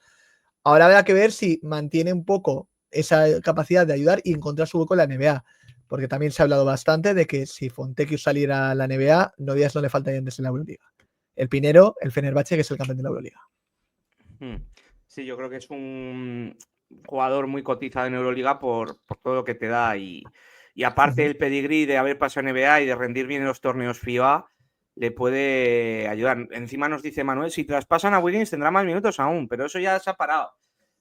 Ahora habrá que ver si mantiene un poco esa capacidad de ayudar y encontrar su hueco en la NBA, porque también se ha hablado bastante de que si Fontecchio saliera a la NBA, no le faltarían en la Euroliga. El Pinero, el Fenerbahce, que es el campeón de la Euroliga. Sí, yo creo que es un jugador muy cotizado en Euroliga por todo lo que te da y aparte el pedigrí de haber pasado en NBA y de rendir bien en los torneos FIBA le puede ayudar. Encima nos dice Manuel, si traspasan a Wiggins tendrá más minutos aún, pero eso ya se ha parado.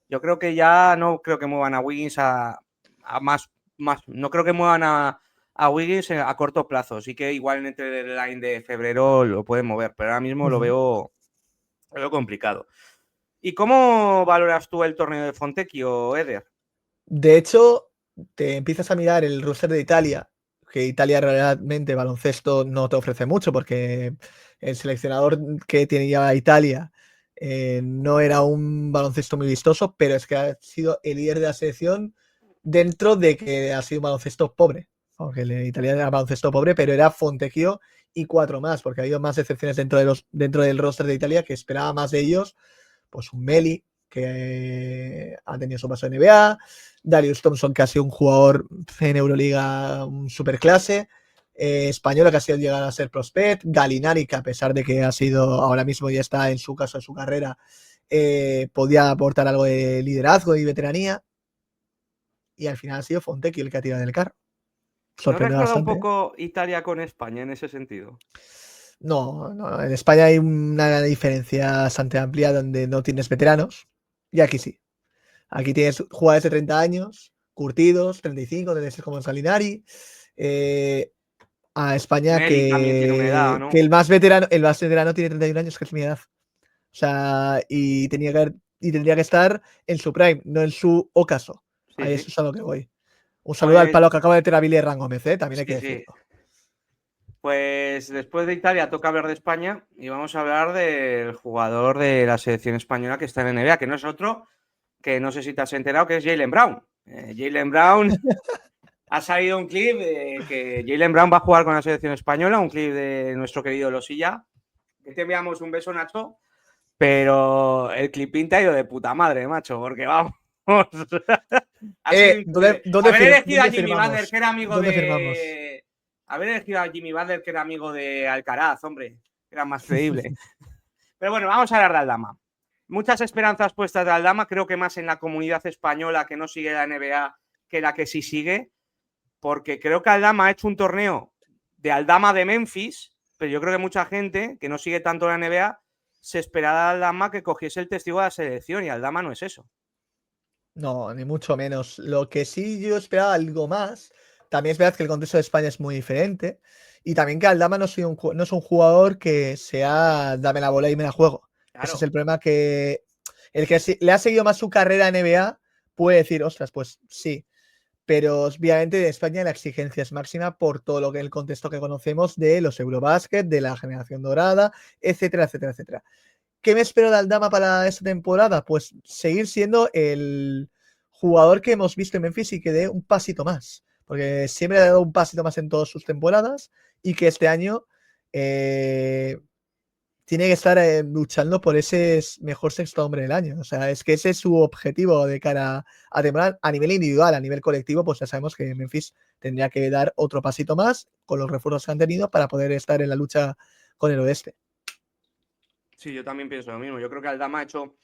Yo creo que ya no creo que muevan a Wiggins a más, no creo que muevan a Wiggins a corto plazo. Sí que igual en el deadline de febrero lo pueden mover, pero ahora mismo lo veo complicado. ¿Y cómo valoras tú el torneo de Fontecchio, Eder? De hecho, te empiezas a mirar el roster de Italia, que Italia realmente baloncesto no te ofrece mucho, porque el seleccionador que tenía Italia no era un baloncesto muy vistoso, pero es que ha sido el líder de la selección dentro de que ha sido un baloncesto pobre. Aunque Italia era baloncesto pobre, pero era Fontecchio y 4 más, porque ha habido más excepciones dentro del roster de Italia que esperaba más de ellos. Pues un Meli, que ha tenido su paso en NBA, Darius Thompson, que ha sido un jugador en Euroliga superclase, Española, que ha sido llegar a ser prospect, Galinari, que a pesar de que ha sido, ahora mismo ya está en su caso, en su carrera, podía aportar algo de liderazgo y veteranía, y al final ha sido Fontecchio el que ha tirado del carro. ¿No Sorprende recuerda un bastante. poco Italia con España en ese sentido? No, en España hay una diferencia bastante amplia donde no tienes veteranos, y aquí sí. Aquí tienes jugadores de 30 años, curtidos, 35, 36 como Salinari. A España Meli también tiene una edad, ¿no? que el más veterano tiene 31 años, que es mi edad. O sea, y tendría que estar en su prime, no en su ocaso. Sí, Ahí sí. eso es a lo que voy. Un saludo al Pues, palo que acaba de tirar Billy Gómez, también hay que sí. decirlo. Pues después de Italia toca hablar de España y vamos a hablar del jugador de la selección española que está en NBA, que no es otro, que no sé si te has enterado, que es Jaylen Brown. Jaylen Brown ha salido un clip de que Jaylen Brown va a jugar con la selección española, un clip de nuestro querido Losilla. Que te enviamos un beso, Nacho. Pero el clipín te ha ido de puta madre, macho, porque vamos. Ha sido increíble. Haber elegido a Jimmy Butler, que era amigo ¿Dónde firmamos? Haber elegido a Jimmy Butler, que era amigo de Alcaraz, hombre. Era más creíble. Pero bueno, vamos a hablar de Aldama. Muchas esperanzas puestas de Aldama, creo que más en la comunidad española que no sigue la NBA que la que sí sigue, porque creo que Aldama ha hecho un torneo de Aldama de Memphis, pero yo creo que mucha gente que no sigue tanto la NBA se esperaba a Aldama que cogiese el testigo de la selección y Aldama no es eso. No, ni mucho menos. Lo que sí yo esperaba algo más. También es verdad que el contexto de España es muy diferente. Y también que Aldama no es un jugador que sea dame la bola y me la juego. Claro. Ese es el problema que el que le ha seguido más su carrera en NBA puede decir, ostras, pues sí. Pero obviamente de España la exigencia es máxima por todo lo que el contexto que conocemos de los Eurobasket, de la generación dorada, etcétera, etcétera, etcétera. ¿Qué me espero de Aldama para esta temporada? Pues seguir siendo el jugador que hemos visto en Memphis y que dé un pasito más. Porque siempre ha dado un pasito más en todas sus temporadas y que este año tiene que estar luchando por ese mejor sexto hombre del año. O sea, es que ese es su objetivo de cara a temporada. A nivel individual, a nivel colectivo, pues ya sabemos que Memphis tendría que dar otro pasito más con los refuerzos que han tenido para poder estar en la lucha con el oeste. Sí, yo también pienso lo mismo. Yo creo que Aldama ha hecho.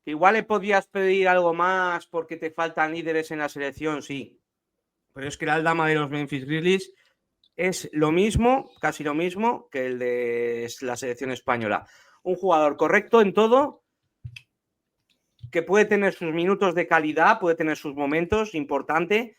Igual le podías pedir algo más porque te faltan líderes en la selección, sí. Pero es que el Aldama de los Memphis Grizzlies es lo mismo, casi lo mismo que el de la selección española. Un jugador correcto en todo, que puede tener sus minutos de calidad, puede tener sus momentos, importante,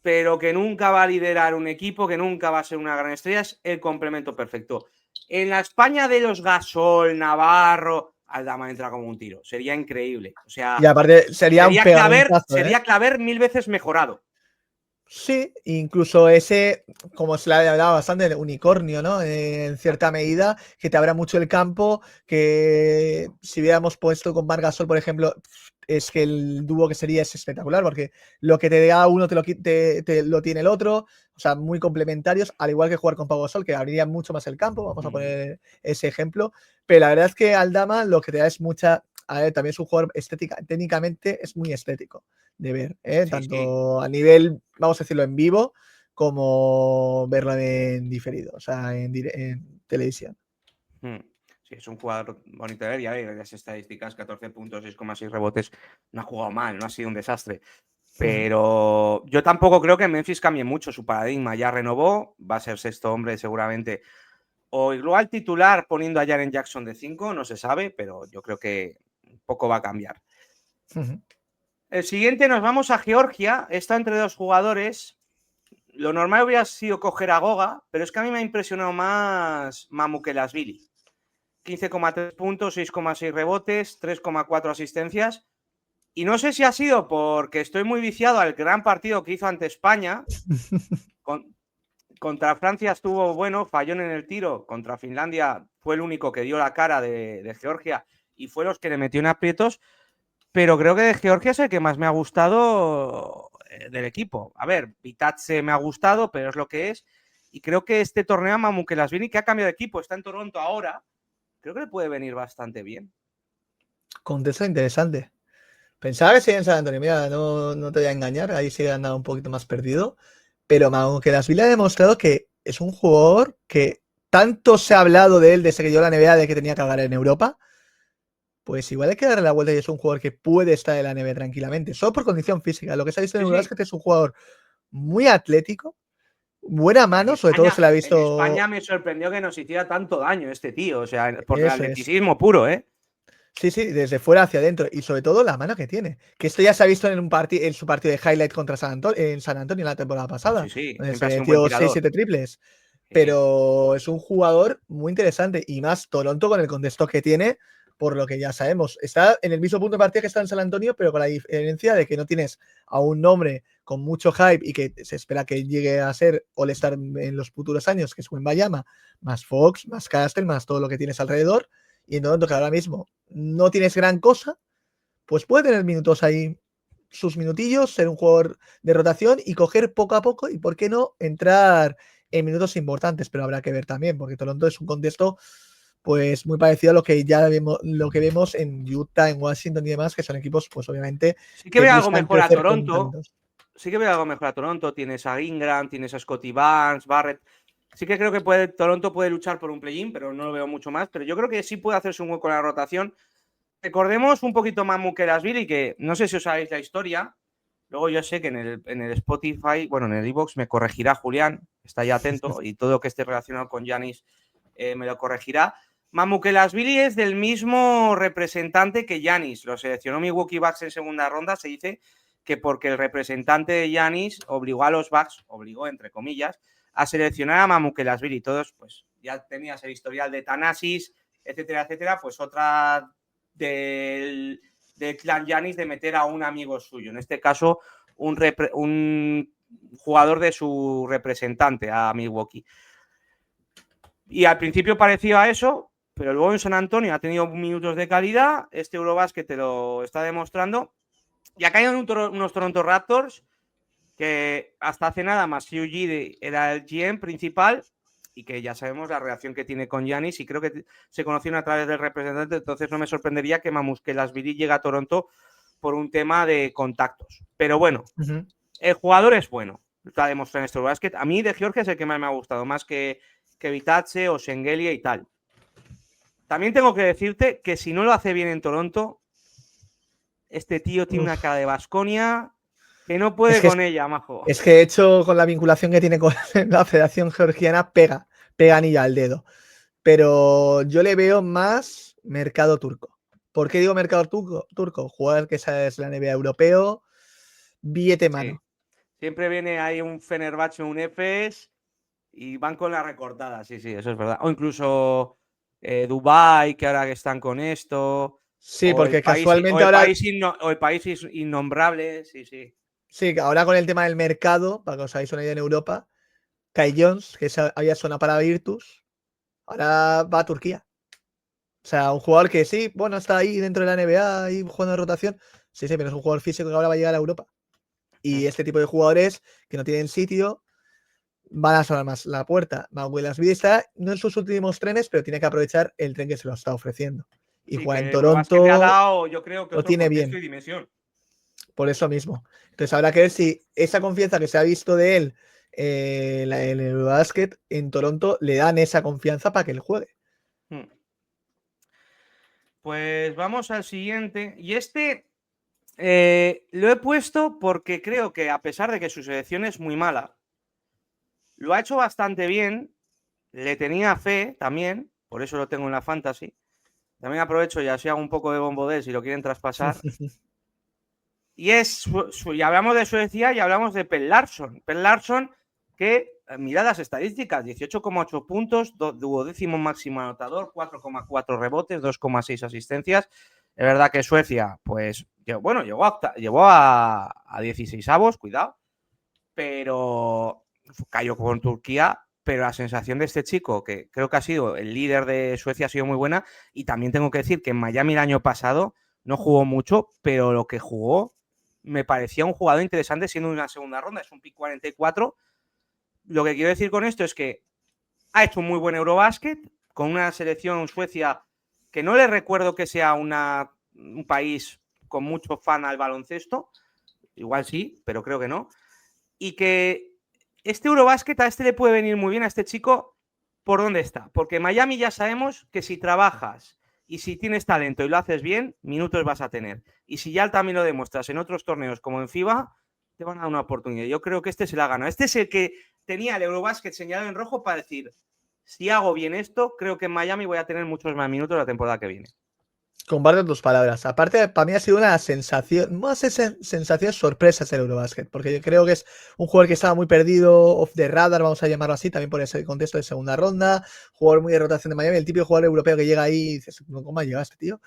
pero que nunca va a liderar un equipo, que nunca va a ser una gran estrella, es el complemento perfecto. En la España de los Gasol, Navarro, Aldama entra como un tiro. Sería increíble. O sea, y aparte sería un pegamentazo, sería Claver 1000 veces mejorado. Sí, incluso ese, como se le ha hablado bastante, el unicornio, ¿no? En cierta medida, que te abra mucho el campo, que si hubiéramos puesto con Marc Gasol, por ejemplo, es que el dúo que sería es espectacular, porque lo que te da uno te lo tiene el otro, o sea, muy complementarios, al igual que jugar con Pau Gasol, que abriría mucho más el campo, vamos a poner ese ejemplo, pero la verdad es que Aldama lo que te da es mucha, a ver, también es un jugador técnicamente es muy estético de ver, tanto a nivel, vamos a decirlo, en vivo, como verlo en diferido, o sea, en televisión. Sí, es un jugador bonito de ver, ya veis las estadísticas, 14 puntos, 6,6 rebotes, no ha jugado mal, no ha sido un desastre. Pero yo tampoco creo que Memphis cambie mucho su paradigma, ya renovó, va a ser sexto hombre seguramente, o igual titular poniendo a Jaren Jackson de 5, no se sabe, pero yo creo que poco va a cambiar. El siguiente nos vamos a Georgia, está entre dos jugadores. Lo normal hubiera sido coger a Goga, pero es que a mí me ha impresionado más Mamukelashvili. 15,3 puntos, 6,6 rebotes, 3,4 asistencias. Y no sé si ha sido porque estoy muy viciado al gran partido que hizo ante España. Contra Francia estuvo bueno, falló en el tiro. Contra Finlandia fue el único que dio la cara de Georgia y fue los que le metió en aprietos. Pero creo que de Georgia es el que más me ha gustado del equipo. A ver, Vitatse me ha gustado, pero es lo que es. Y creo que este torneo a Mamukelashvili, que ha cambiado de equipo, está en Toronto ahora, creo que le puede venir bastante bien. Contexto interesante. Pensaba que seguía en San Antonio, mira, no te voy a engañar, ahí sí he andado un poquito más perdido, pero Mamukelashvili ha demostrado que es un jugador que tanto se ha hablado de él desde que llegó a la NBA de que tenía que jugar en Europa, pues igual hay que darle la vuelta y es un jugador que puede estar en la NBA tranquilamente, solo por condición física. Lo que se ha visto en Eurobasket es un jugador muy atlético, buena mano, sobre todo se le ha visto. En España me sorprendió que nos hiciera tanto daño este tío, o sea, por el atleticismo puro, ¿eh? Sí, desde fuera hacia adentro y sobre todo la mano que tiene. Que esto ya se ha visto en su partido de highlight contra en San Antonio la temporada pasada. Sí, donde se metió 6-7 triples. Pero es un jugador muy interesante y más Toronto con el contexto que tiene, por lo que ya sabemos. Está en el mismo punto de partida que está en San Antonio, pero con la diferencia de que no tienes a un nombre con mucho hype y que se espera que llegue a ser All-Star en los futuros años, que es Wembanyama, más Fox, más Castle, más todo lo que tienes alrededor, y en Toronto que ahora mismo no tienes gran cosa, pues puede tener minutos ahí, sus minutillos, ser un jugador de rotación y coger poco a poco y, ¿por qué no?, entrar en minutos importantes, pero habrá que ver también, porque Toronto es un contexto pues muy parecido a lo que ya vemos, lo que vemos en Utah, en Washington y demás, que son equipos, pues obviamente, Sí que que veo algo buscan mejor a crecer con Toronto. talentos. Sí que veo algo mejor a Toronto. Tienes a Ingram, tienes a Scotty Barnes, Barrett. Sí que creo que Toronto puede luchar por un play-in, pero no lo veo mucho más. Pero yo creo que sí puede hacerse un hueco en la rotación. Recordemos un poquito más Mukelashvili, que no sé si os sabéis la historia. Luego yo sé que en el Spotify, bueno, en el iVoox me corregirá Julián, está ya atento, y todo lo que esté relacionado con Giannis me lo corregirá. Mukelashvili es del mismo representante que Giannis. Lo seleccionó Milwaukee Bucks en segunda ronda. Se dice que porque el representante de Giannis obligó a los Bucks, obligó entre comillas, a seleccionar a Mukelashvili. Todos, pues ya tenías el historial de Thanasis, etcétera, etcétera. Pues otra del clan Giannis de meter a un amigo suyo. En este caso, un jugador de su representante a Milwaukee. Y al principio parecía eso, pero luego en San Antonio ha tenido minutos de calidad. Este Eurobasket te lo está demostrando. Y acá hay unos Toronto Raptors que hasta hace nada más Hugh G era el GM principal y que ya sabemos la relación que tiene con Giannis y creo que se conocieron a través del representante, entonces no me sorprendería que Mukelashvili llegue a Toronto por un tema de contactos. Pero bueno, el jugador es bueno, lo ha demostrado en este Eurobasket. A mí de Georgia es el que más me ha gustado, más que Vitace o Shengelia y tal. También tengo que decirte que si no lo hace bien en Toronto, este tío tiene una cara de Baskonia que no puede con ella, majo. Es que de hecho, con la vinculación que tiene con la Federación Georgiana, pega anillo al dedo. Pero yo le veo más mercado turco. ¿Por qué digo mercado turco? Jugador que es la NBA europeo, billete mano. Sí. Siempre viene ahí un Fenerbahce, un Efes y van con la recortada, sí, eso es verdad. O incluso Dubái, que ahora que están con esto. Sí, porque casualmente ahora... O el país innombrable, sí. Sí, ahora con el tema del mercado, para que os hagáis una idea en Europa, Kai Jones, que había sonado para Virtus, ahora va a Turquía. O sea, un jugador que sí, bueno, está ahí dentro de la NBA, ahí jugando de rotación. Sí, pero es un jugador físico que ahora va a llegar a Europa. Y este tipo de jugadores que no tienen sitio van a sonar más la puerta. Mukelashvili está no en sus últimos trenes, pero tiene que aprovechar el tren que se lo está ofreciendo. Y Sí, jugar que en el Eurobasket te ha Toronto dado, yo creo que lo otro tiene contexto bien. y dimensión. Por eso mismo. Entonces habrá que ver si esa confianza que se ha visto de él en el Eurobasket en Toronto le dan esa confianza para que él juegue. Pues vamos al siguiente. Y este lo he puesto porque creo que a pesar de que su selección es muy mala, lo ha hecho bastante bien. Le tenía fe también, por eso lo tengo en la fantasy. También aprovecho y así hago un poco de bombo de él si lo quieren traspasar. Y y hablamos de Suecia y hablamos de Pelle Larsson. Pelle Larsson, que mirad las estadísticas: 18,8 puntos, duodécimo máximo anotador, 4,4 rebotes, 2,6 asistencias. Es verdad que Suecia, pues, bueno, llegó a 16avos, cuidado, pero cayó con Turquía. Pero la sensación de este chico, que creo que ha sido el líder de Suecia, ha sido muy buena. Y también tengo que decir que en Miami el año pasado no jugó mucho, pero lo que jugó me parecía un jugador interesante siendo una segunda ronda. Es un pick 44. Lo que quiero decir con esto es que ha hecho un muy buen Eurobasket con una selección Suecia que no le recuerdo que sea un país con mucho fan al baloncesto. Igual sí, pero creo que no. Y que este Eurobasket a este le puede venir muy bien a este chico por dónde está. Porque en Miami ya sabemos que si trabajas y si tienes talento y lo haces bien, minutos vas a tener. Y si ya también lo demuestras en otros torneos como en FIBA, te van a dar una oportunidad. Yo creo que este se la gana. Este es el que tenía el Eurobasket señalado en rojo para decir, si hago bien esto, creo que en Miami voy a tener muchos más minutos la temporada que viene. Comparto tus palabras. Aparte, para mí ha sido una sensación, más sensaciones sorpresas el Eurobasket, porque yo creo que es un jugador que estaba muy perdido, off the radar, vamos a llamarlo así, también por ese contexto de segunda ronda, jugador muy de rotación de Miami, el típico jugador europeo que llega ahí y dices, ¿cómo ha llegado este tío?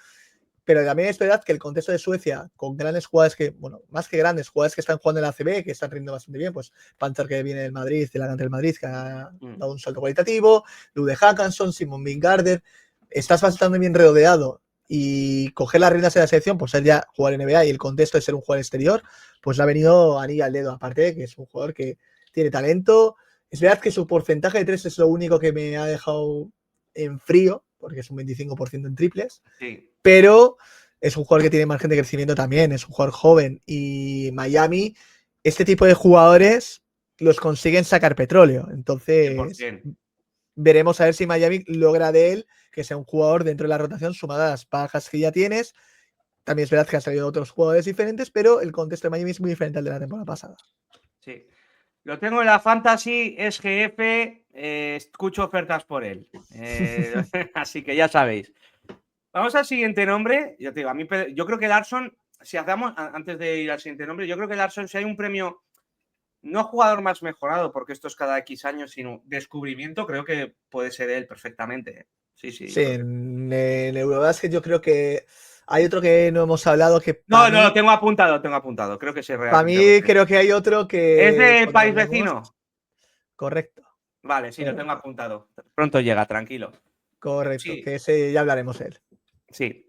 Pero también es verdad que el contexto de Suecia, con grandes jugadores que, bueno, más que grandes, jugadores que están jugando en la ACB, que están rindiendo bastante bien, pues Panther que viene del Madrid, de la cantera del Madrid, que ha dado un salto cualitativo, Lude Hackanson, Simon Vingarder, estás bastante bien rodeado y coger las riendas de la selección, pues ser ya jugar en NBA y el contexto de ser un jugador exterior, pues le ha venido anillo al dedo. Aparte de que es un jugador que tiene talento. Es verdad que su porcentaje de tres es lo único que me ha dejado en frío, porque es un 25% en triples, Sí. pero es un jugador que tiene margen de crecimiento también, es un jugador joven y Miami, este tipo de jugadores los consiguen sacar petróleo. Entonces, 100%. veremos a ver si Miami logra de él que sea un jugador dentro de la rotación sumado a las bajas que ya tienes. También es verdad que han salido otros jugadores diferentes, pero el contexto de Miami es muy diferente al de la temporada pasada. Sí. Lo tengo en la Fantasy SGF, escucho ofertas por él. Así que ya sabéis. Vamos al siguiente nombre. Yo te digo, yo creo que Larson, si hacemos, antes de ir al siguiente nombre, yo creo que Larson, si hay un premio, no jugador más mejorado, porque esto es cada X años, sino descubrimiento, creo que puede ser él perfectamente. Sí, Sí, en Eurobasket yo creo que hay otro que no hemos hablado que No, lo tengo apuntado. Creo que es real. para mí creo que hay otro ¿Es que de cuando país hablemos. vecino? Correcto. Vale, sí, lo tengo Correcto. apuntado. Pronto llega, tranquilo. Correcto, Sí, que ese ya hablaremos de él. sí.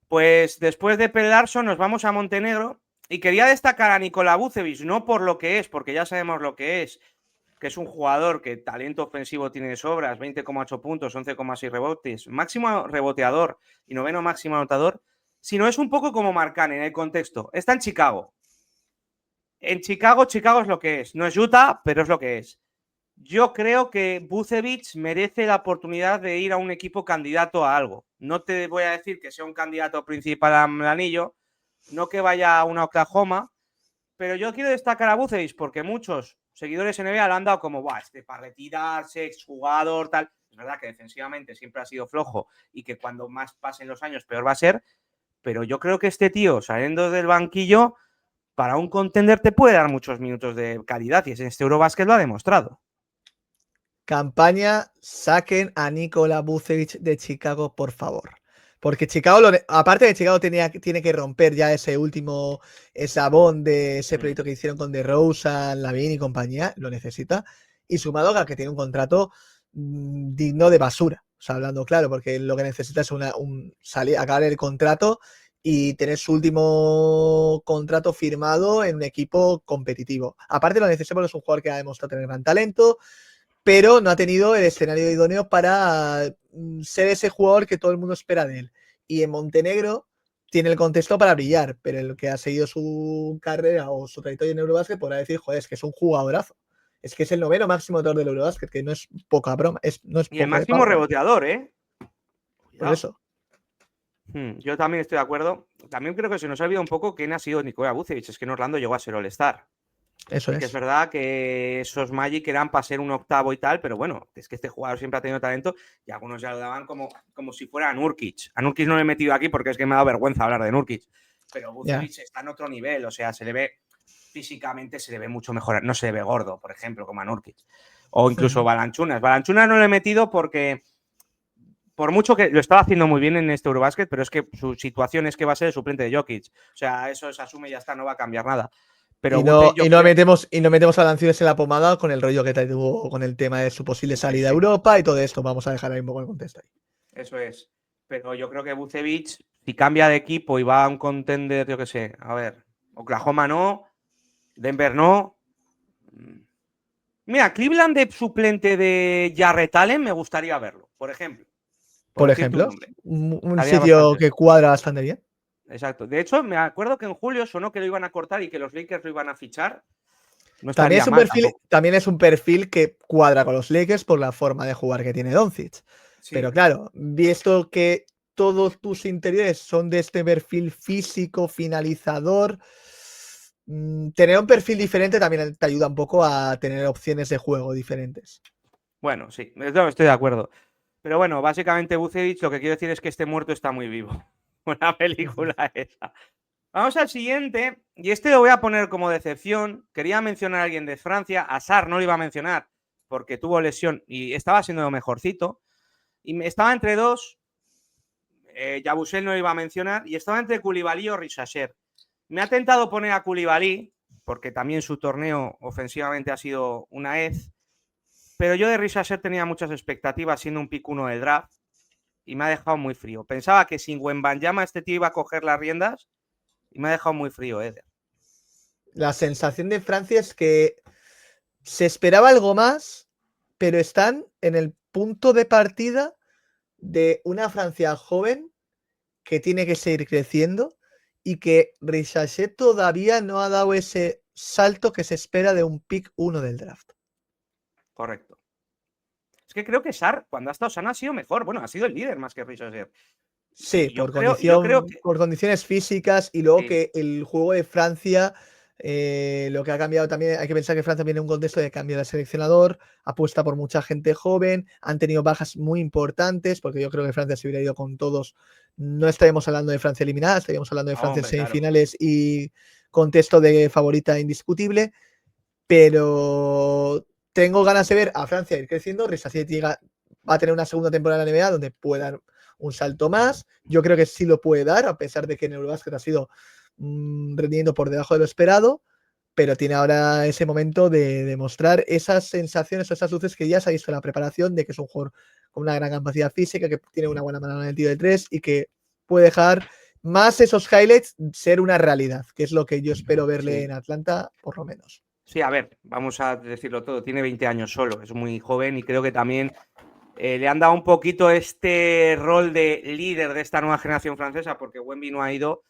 Pues después de Pere Larsson nos vamos a Montenegro y quería destacar a Nikola Vucevic, no por lo que es, porque ya sabemos lo que es un jugador que talento ofensivo tiene de sobras, 20,8 puntos, 11,6 rebotes, máximo reboteador y noveno máximo anotador, sino es un poco como Marcán en el contexto. Está en Chicago. En Chicago, Chicago es lo que es. No es Utah, pero es lo que es. Yo creo que Vucevic merece la oportunidad de ir a un equipo candidato a algo. No te voy a decir que sea un candidato principal al anillo, no que vaya a una Oklahoma, pero yo quiero destacar a Vucevic porque muchos seguidores NBA le han dado como, para retirarse, exjugador, tal. Es verdad que defensivamente siempre ha sido flojo y que cuando más pasen los años peor va a ser, pero yo creo que este tío, saliendo del banquillo, para un contender te puede dar muchos minutos de calidad y en este Eurobasket lo ha demostrado. Campaña, saquen a Nikola Vucevic de Chicago, por favor. Porque Chicago, aparte de Chicago, tiene que romper ya ese último eslabón de ese proyecto que hicieron con DeRozan, Lavin y compañía, lo necesita. Y sumado a que tiene un contrato digno de basura. O sea, hablando claro, porque lo que necesita es acabar el contrato y tener su último contrato firmado en un equipo competitivo. Aparte lo necesita porque es un jugador que ha demostrado tener gran talento, pero no ha tenido el escenario idóneo para ser ese jugador que todo el mundo espera de él. Y en Montenegro tiene el contexto para brillar, pero el que ha seguido su carrera o su trayectoria en Eurobasket podrá decir, joder, es que es un jugadorazo. Es que es el noveno máximo anotador del Eurobasket, que no es poca broma, no es Y el poco de máximo pavo. reboteador, ¿eh? Por eso. Yo también estoy de acuerdo. También creo que se nos ha olvidado un poco quién ha sido Nikola Vucevic. Es que en Orlando llegó a ser All-Star. Eso Y que es es. verdad que esos Magic eran para ser un octavo y tal, pero bueno, es que este jugador siempre ha tenido talento y algunos ya lo daban como si fuera a Nurkic. A Nurkic no lo he metido aquí porque es que me ha dado vergüenza hablar de Nurkic. Pero Vucevic está en otro nivel, o sea, se le ve físicamente, se le ve mucho mejor. No se le ve gordo, por ejemplo, como a Nurkic. O incluso Balanchunas. Balanchunas no lo he metido porque por mucho que lo estaba haciendo muy bien en este Eurobasket, pero es que su situación es que va a ser el suplente de Jokic. O sea, eso se asume y ya está, no va a cambiar nada. Pero y no metemos a Valanciunas en la pomada con el rollo que tuvo con el tema de su posible salida a Europa y todo esto. Vamos a dejar ahí un poco el contexto ahí. Eso es. Pero yo creo que Vucevic, si cambia de equipo y va a un contender, yo qué sé, a ver, Oklahoma no, Denver no. Mira, Cleveland de suplente de Jarrett Allen me gustaría verlo, por ejemplo. Por Por decirte un ejemplo, nombre. un Estaría sitio bastante que bien. cuadra bastante bien. Exacto. De hecho, me acuerdo que en julio sonó que lo iban a cortar y que los Lakers lo iban a fichar. No estaría mal tampoco. También es un perfil que cuadra con los Lakers por la forma de jugar que tiene Doncic. Sí. Pero claro, visto que todos tus interiores son de este perfil físico, finalizador, tener un perfil diferente también te ayuda un poco a tener opciones de juego diferentes. Bueno, sí, estoy de acuerdo. Pero bueno, básicamente Vucevic lo que quiero decir es que este muerto está muy vivo. Buena película esa. Vamos al siguiente, y este lo voy a poner como decepción. Quería mencionar a alguien de Francia, a Sarr no lo iba a mencionar porque tuvo lesión y estaba siendo lo mejorcito. Y estaba entre dos, Yabusel no lo iba a mencionar, y estaba entre Koulibaly o Richacher. Me ha tentado poner a Koulibaly, porque también su torneo ofensivamente ha sido una hez, pero yo de Richacher tenía muchas expectativas siendo un pick 1 del draft y me ha dejado muy frío. Pensaba que sin Wembanyama este tío iba a coger las riendas y me ha dejado muy frío, Eder. La sensación de Francia es que se esperaba algo más, pero están en el punto de partida de una Francia joven que tiene que seguir creciendo y que Richachet todavía no ha dado ese salto que se espera de un pick 1 del draft. Correcto. Es que creo que Sarr, cuando ha estado sano, ha sido mejor. Bueno, ha sido el líder más que Richacher. Sí, Yo creo que por condiciones físicas y luego sí. que el juego de Francia, lo que ha cambiado también, hay que pensar que Francia viene en un contexto de cambio de seleccionador, apuesta por mucha gente joven, han tenido bajas muy importantes, porque yo creo que Francia se hubiera ido con todos. No estaríamos hablando de Francia eliminada, estaríamos hablando de No, Francia en hombre, claro. semifinales y contexto de favorita indiscutible, pero tengo ganas de ver a Francia ir creciendo. Rissaciet va a tener una segunda temporada en la NBA donde puede dar un salto más. Yo creo que sí lo puede dar, a pesar de que en Eurobasket ha sido rendiendo por debajo de lo esperado, pero tiene ahora ese momento de demostrar esas sensaciones o esas luces que ya se ha visto en la preparación, de que es un jugador con una gran capacidad física, que tiene una buena mano en el tiro de 3 y que puede dejar más esos highlights ser una realidad, que es lo que yo espero verle en Atlanta, por lo menos. Sí, a ver, vamos a decirlo todo. Tiene 20 años solo, es muy joven y creo que también le han dado un poquito este rol de líder de esta nueva generación francesa, porque Wemby no ha ido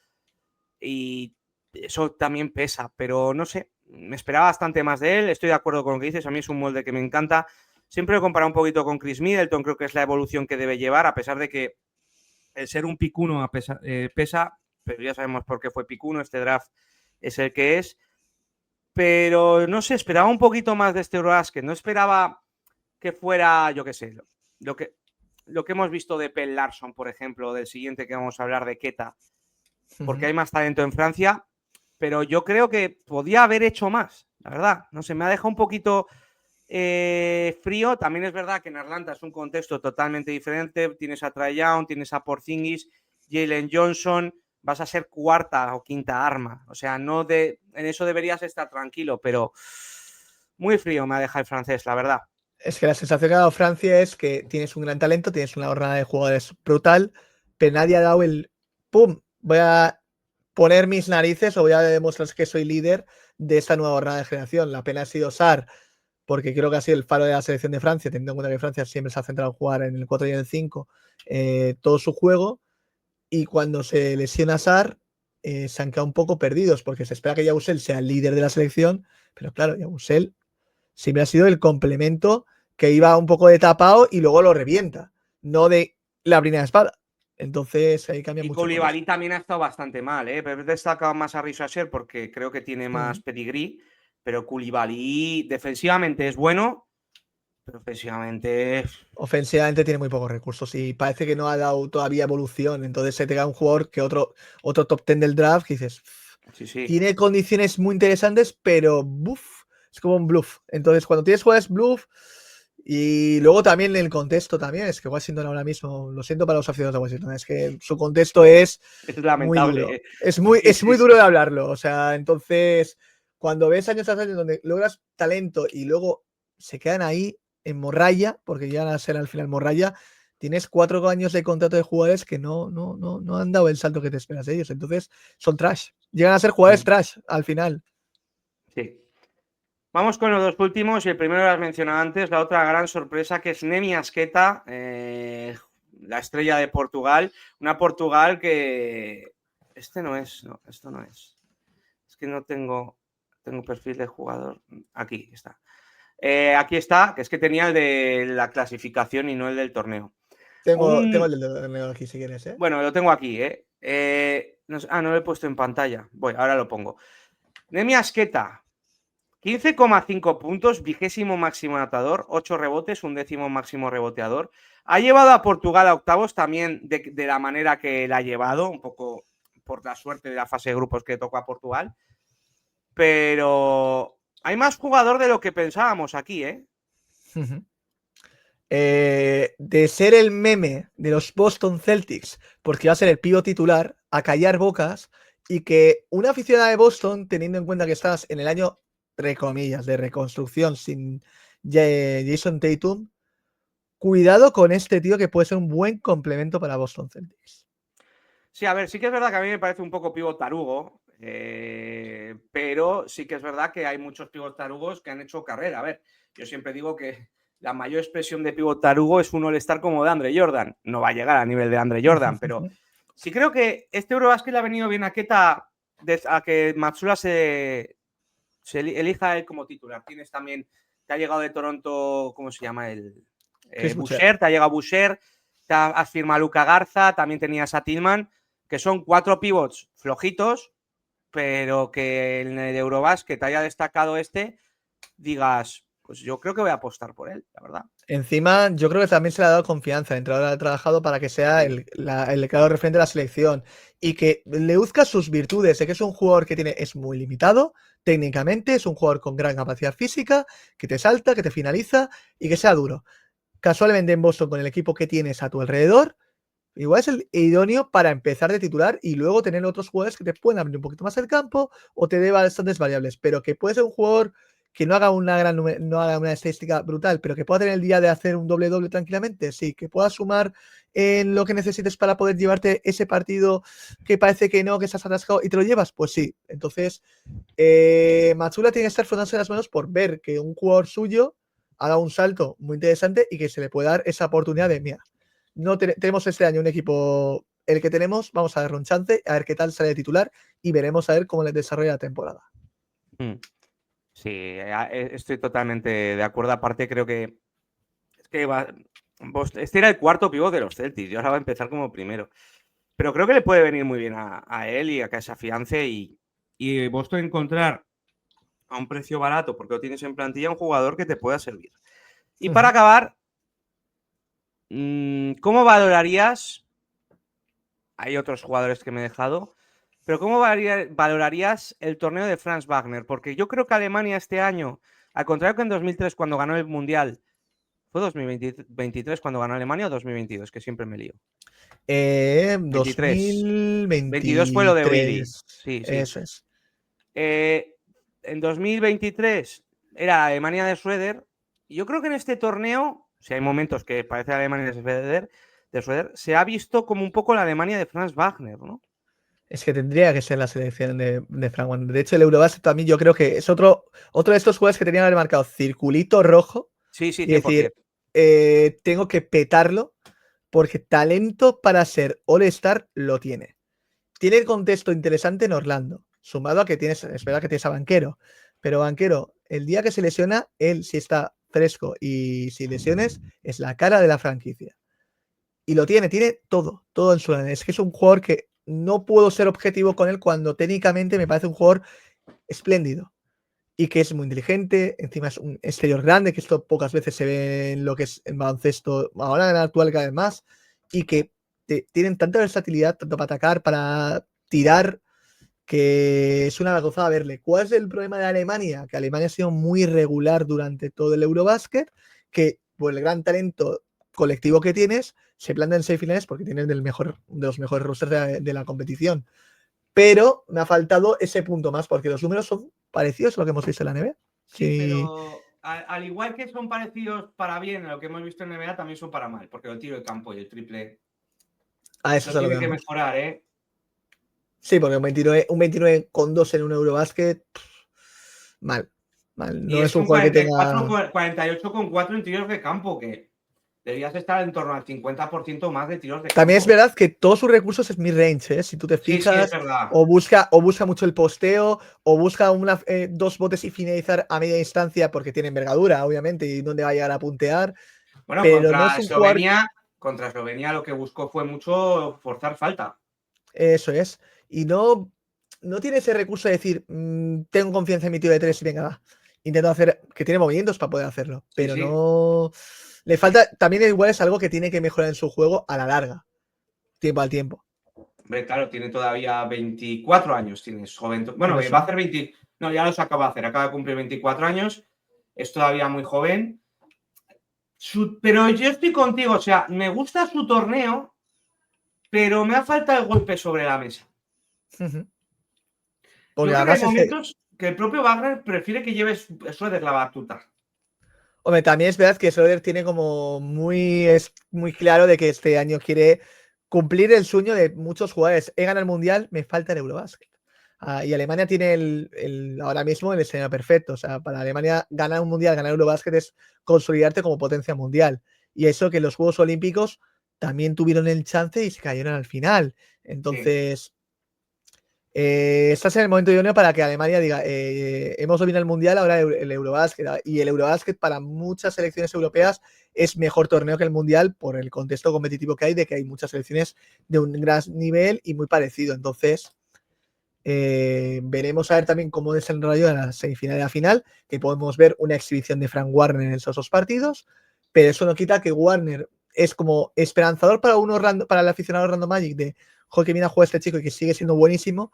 y eso también pesa, pero no sé, me esperaba bastante más de él. Estoy de acuerdo con lo que dices, a mí es un molde que me encanta. Siempre lo he comparado un poquito con Chris Middleton, creo que es la evolución que debe llevar, a pesar de que el ser un pick 1 pesa, pero ya sabemos por qué fue pick 1, este draft es el que es. Pero no sé, esperaba un poquito más de este Eurobasket, no esperaba que fuera, yo qué sé, lo que hemos visto de Pell Larson, por ejemplo, del siguiente que vamos a hablar de Queta, porque hay más talento en Francia, pero yo creo que podía haber hecho más, la verdad. No sé, me ha dejado un poquito frío. También es verdad que en Atlanta es un contexto totalmente diferente. Tienes a Trae Young, tienes a Porzingis, Jalen Johnson, vas a ser cuarta o quinta arma. O sea, en eso deberías estar tranquilo, pero muy frío me ha dejado el francés, la verdad. Es que la sensación que ha dado Francia es que tienes un gran talento, tienes una jornada de jugadores brutal, pero nadie ha dado el ¡pum! Voy a poner mis narices o voy a demostrar que soy líder de esta nueva jornada de generación. La pena ha sido Sarr, porque creo que ha sido el faro de la selección de Francia, teniendo en cuenta que Francia siempre se ha centrado en jugar en el 4 y en el 5 todo su juego. Y cuando se lesiona Sarr, se han quedado un poco perdidos, porque se espera que Yabusel sea el líder de la selección, pero claro, Yabusel siempre ha sido el complemento que iba un poco de tapado y luego lo revienta, no de la primera espada. Entonces ahí cambia Y mucho. Koulibaly también ha estado bastante mal, ¿eh? Pero he destacado más a Richacher porque creo que tiene más pedigrí, pero Koulibaly defensivamente es bueno, pero ofensivamente Ofensivamente tiene muy pocos recursos y parece que no ha dado todavía evolución. Entonces se te da un jugador que otro top 10 del draft que dices, sí. tiene condiciones muy interesantes, pero buf, es como un bluff. Entonces cuando tienes jugadores bluff y luego también el contexto también, es que Washington ahora mismo, lo siento para los aficionados de Washington, es que su contexto es muy lamentable, duro. ¿eh? Es muy duro de hablarlo. O sea, entonces cuando ves años tras años donde logras talento y luego se quedan ahí en morralla, porque ya van a ser al final morralla, tienes 4 años de contrato de jugadores que no han dado el salto que te esperas de ellos. Entonces, son trash. Llegan a ser jugadores trash al final. Sí. Vamos con los dos últimos y el primero lo has mencionado antes, la otra gran sorpresa que es Neemias Queta, la estrella de Portugal. Una Portugal que... esto no es. Es que no tengo perfil de jugador. Aquí está. Aquí está, que es que tenía el de la clasificación y no el del torneo. Tengo el del torneo aquí si quieres, ¿eh? Bueno, lo tengo aquí, no lo he puesto en pantalla. Voy, ahora lo pongo. Neemias Queta, 15,5 puntos, 20º máximo anotador, 8 rebotes, 11º máximo reboteador. Ha llevado a Portugal a octavos también de la manera que la ha llevado, un poco por la suerte de la fase de grupos que tocó a Portugal. Pero hay más jugador de lo que pensábamos aquí, ¿eh? De ser el meme de los Boston Celtics, porque va a ser el pívot titular, a callar bocas, y que una aficionada de Boston, teniendo en cuenta que estás en el año, entre comillas, de reconstrucción sin Jason Tatum, cuidado con este tío que puede ser un buen complemento para Boston Celtics. Sí, a ver, sí que es verdad que a mí me parece un poco pívot tarugo, pero sí que es verdad que hay muchos pívot tarugos que han hecho carrera. A ver, yo siempre digo que la mayor expresión de pívot tarugo es un all-star como de Andre Jordan. No va a llegar a nivel de Andre Jordan, pero sí creo que este Eurobasket le ha venido bien a Queta a que Matsula se elija él como titular. Tienes también, te ha llegado de Toronto, ¿cómo se llama? Boucher, te ha llegado Boucher, has firmado a Luka Garza, también tenías a Tillman, que son 4 pivots flojitos, pero que en el Eurobasket haya destacado digas, pues yo creo que voy a apostar por él, la verdad. Encima, yo creo que también se le ha dado confianza. El entrenador ha trabajado para que sea el claro referente de la selección y que le luzca sus virtudes. Sé que es un jugador que es muy limitado técnicamente, es un jugador con gran capacidad física, que te salta, que te finaliza y que sea duro. Casualmente en Boston, con el equipo que tienes a tu alrededor, igual es el idóneo para empezar de titular y luego tener otros jugadores que te pueden abrir un poquito más el campo o te dé bastantes variables, pero que puede ser un jugador que no haga no haga una estadística brutal, pero que pueda tener el día de hacer un doble-doble tranquilamente, sí, que pueda sumar en lo que necesites para poder llevarte ese partido que parece que no, que estás atascado y te lo llevas, pues sí. Entonces, Matsula tiene que estar frotándose las manos por ver que un jugador suyo haga un salto muy interesante y que se le pueda dar esa oportunidad de, mira, no tenemos este año un equipo el que tenemos, vamos a darle un chance, a ver qué tal sale de titular y veremos a ver cómo les desarrolla la temporada. Sí, estoy totalmente de acuerdo. Aparte, creo que este era el cuarto pívot de los Celtics y ahora va a empezar como primero. Pero creo que le puede venir muy bien a él y a que se afiance y Boston encontrar a un precio barato, porque lo tienes en plantilla, un jugador que te pueda servir. Y para acabar, ¿cómo valorarías? Hay otros jugadores que me he dejado, pero ¿cómo valorarías el torneo de Franz Wagner? Porque yo creo que Alemania este año, al contrario que en 2003 cuando ganó el Mundial, ¿fue 2023 cuando ganó Alemania o 2022? Que siempre me lío. 2022 fue lo de Willy. Sí, sí. Eso es. En 2023 era Alemania de Schroeder. Y yo creo que en este torneo, si hay momentos que parece Alemania de Schroeder, se ha visto como un poco la Alemania de Franz Wagner, ¿no? Es que tendría que ser la selección de Frank Wagner. De hecho, el Eurobasket también yo creo que es otro de estos jugadores que tenían que haber marcado circulito rojo. Sí, sí, 100%. Y decir, tengo que petarlo porque talento para ser All-Star lo tiene. Tiene el contexto interesante en Orlando, sumado a que es verdad que tienes a Banquero, pero Banquero, el día que se lesiona, él si está fresco y sin lesiones, es la cara de la franquicia. Y lo tiene todo en su lado. Es que es un jugador que no puedo ser objetivo con él cuando técnicamente me parece un jugador espléndido y que es muy inteligente, encima es un exterior grande, que esto pocas veces se ve en lo que es el baloncesto, ahora en el actual cada vez más, y que tienen tanta versatilidad, tanto para atacar, para tirar, que es una gozada verle. ¿Cuál es el problema de Alemania? Que Alemania ha sido muy irregular durante todo el Eurobasket, que por el gran talento colectivo que tienes, se planta en semifinales porque tienes de los mejores rosters de la competición. Pero me ha faltado ese punto más, porque los números son parecidos a lo que hemos visto en la NBA. Sí, pero al igual que son parecidos para bien a lo que hemos visto en NBA, también son para mal, porque el tiro de campo y el triple eso tiene que mejorar, ¿eh? Sí, porque un 29,2 en un Eurobasket, mal. No es un jugador que tenga... 48,4 en tiros de campo, que deberías estar en torno al 50% más de tiros de campo. También es verdad que todos sus recursos es mid-range, ¿eh? Si tú te fijas, sí, es verdad. o busca mucho el posteo, o busca dos botes y finalizar a media distancia porque tiene envergadura, obviamente, y donde va a llegar a puntear. Bueno, pero contra no es un contra Eslovenia lo que buscó fue mucho forzar falta. Eso es. Y no tiene ese recurso de decir, tengo confianza en mi tiro de tres y venga, va. intentando hacer, que tiene movimientos para poder hacerlo, Sí, pero sí. no le falta, también igual es algo que tiene que mejorar en su juego a la larga, tiempo al tiempo. Hombre, claro, tiene todavía 24 años, tienes joven. Bueno, Por va a eso. hacer 20. No, ya los acaba de hacer, acaba de cumplir 24 años, es todavía muy joven. Pero yo estoy contigo, o sea, me gusta su torneo, pero me ha faltado el golpe sobre la mesa. Yo Porque creo que hay además es que, momentos que el propio Wagner prefiere que lleves Schroeder la batuta. hombre, también es verdad que Schroeder tiene como es muy claro de que este año quiere cumplir el sueño de muchos jugadores. He ganado el Mundial, me falta el Eurobasket. Y Alemania tiene ahora mismo el escenario perfecto. O sea, para Alemania ganar un Mundial, ganar Eurobasket es consolidarte como potencia mundial. Y eso que los Juegos Olímpicos también tuvieron el chance y se cayeron al final. Sí. Entonces, estás en el momento idóneo para que Alemania diga, hemos dominado el Mundial, ahora el Eurobasket. Y el Eurobasket para muchas selecciones europeas es mejor torneo que el Mundial por el contexto competitivo que hay, de que hay muchas selecciones de un gran nivel y muy parecido. Entonces, veremos a ver también cómo desarrolla la semifinal y la final, que podemos ver una exhibición de Frank Warner en esos dos partidos, pero eso no quita que Warner es como esperanzador para el aficionado Random Magic de joder, que viene a jugar este chico y que sigue siendo buenísimo,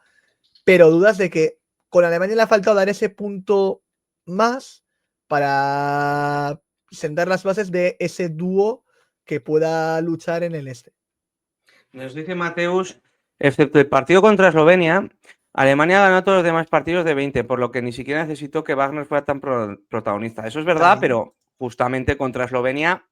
pero dudas de que con Alemania le ha faltado dar ese punto más para sentar las bases de ese dúo que pueda luchar en el este. Nos dice Mateus, excepto el partido contra Eslovenia, Alemania ganó todos los demás partidos de 20, por lo que ni siquiera necesitó que Wagner fuera tan protagonista. Eso es verdad, También. pero justamente contra Eslovenia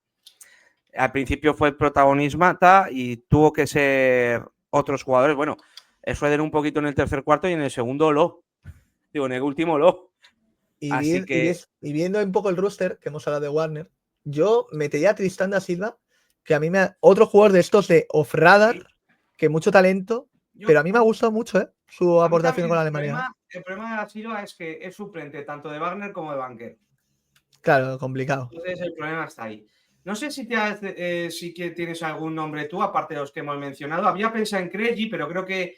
al principio fue el protagonista y tuvo que ser otros jugadores. Bueno, eso era un poquito en el tercer cuarto y en el segundo en el último Así que Y viendo un poco el roster que hemos hablado de Warner, yo metería a Tristan da Silva, que a mí otro jugador de estos de off-radar, sí, que mucho talento, pero a mí me ha gustado mucho su a mí aportación también con Alemania. el problema de la Silva es que es suplente tanto de Wagner como de Banquer. Claro, complicado. Entonces el problema está ahí. No sé si, si que tienes algún nombre tú, aparte de los que hemos mencionado. Había pensado en Krejci, pero creo que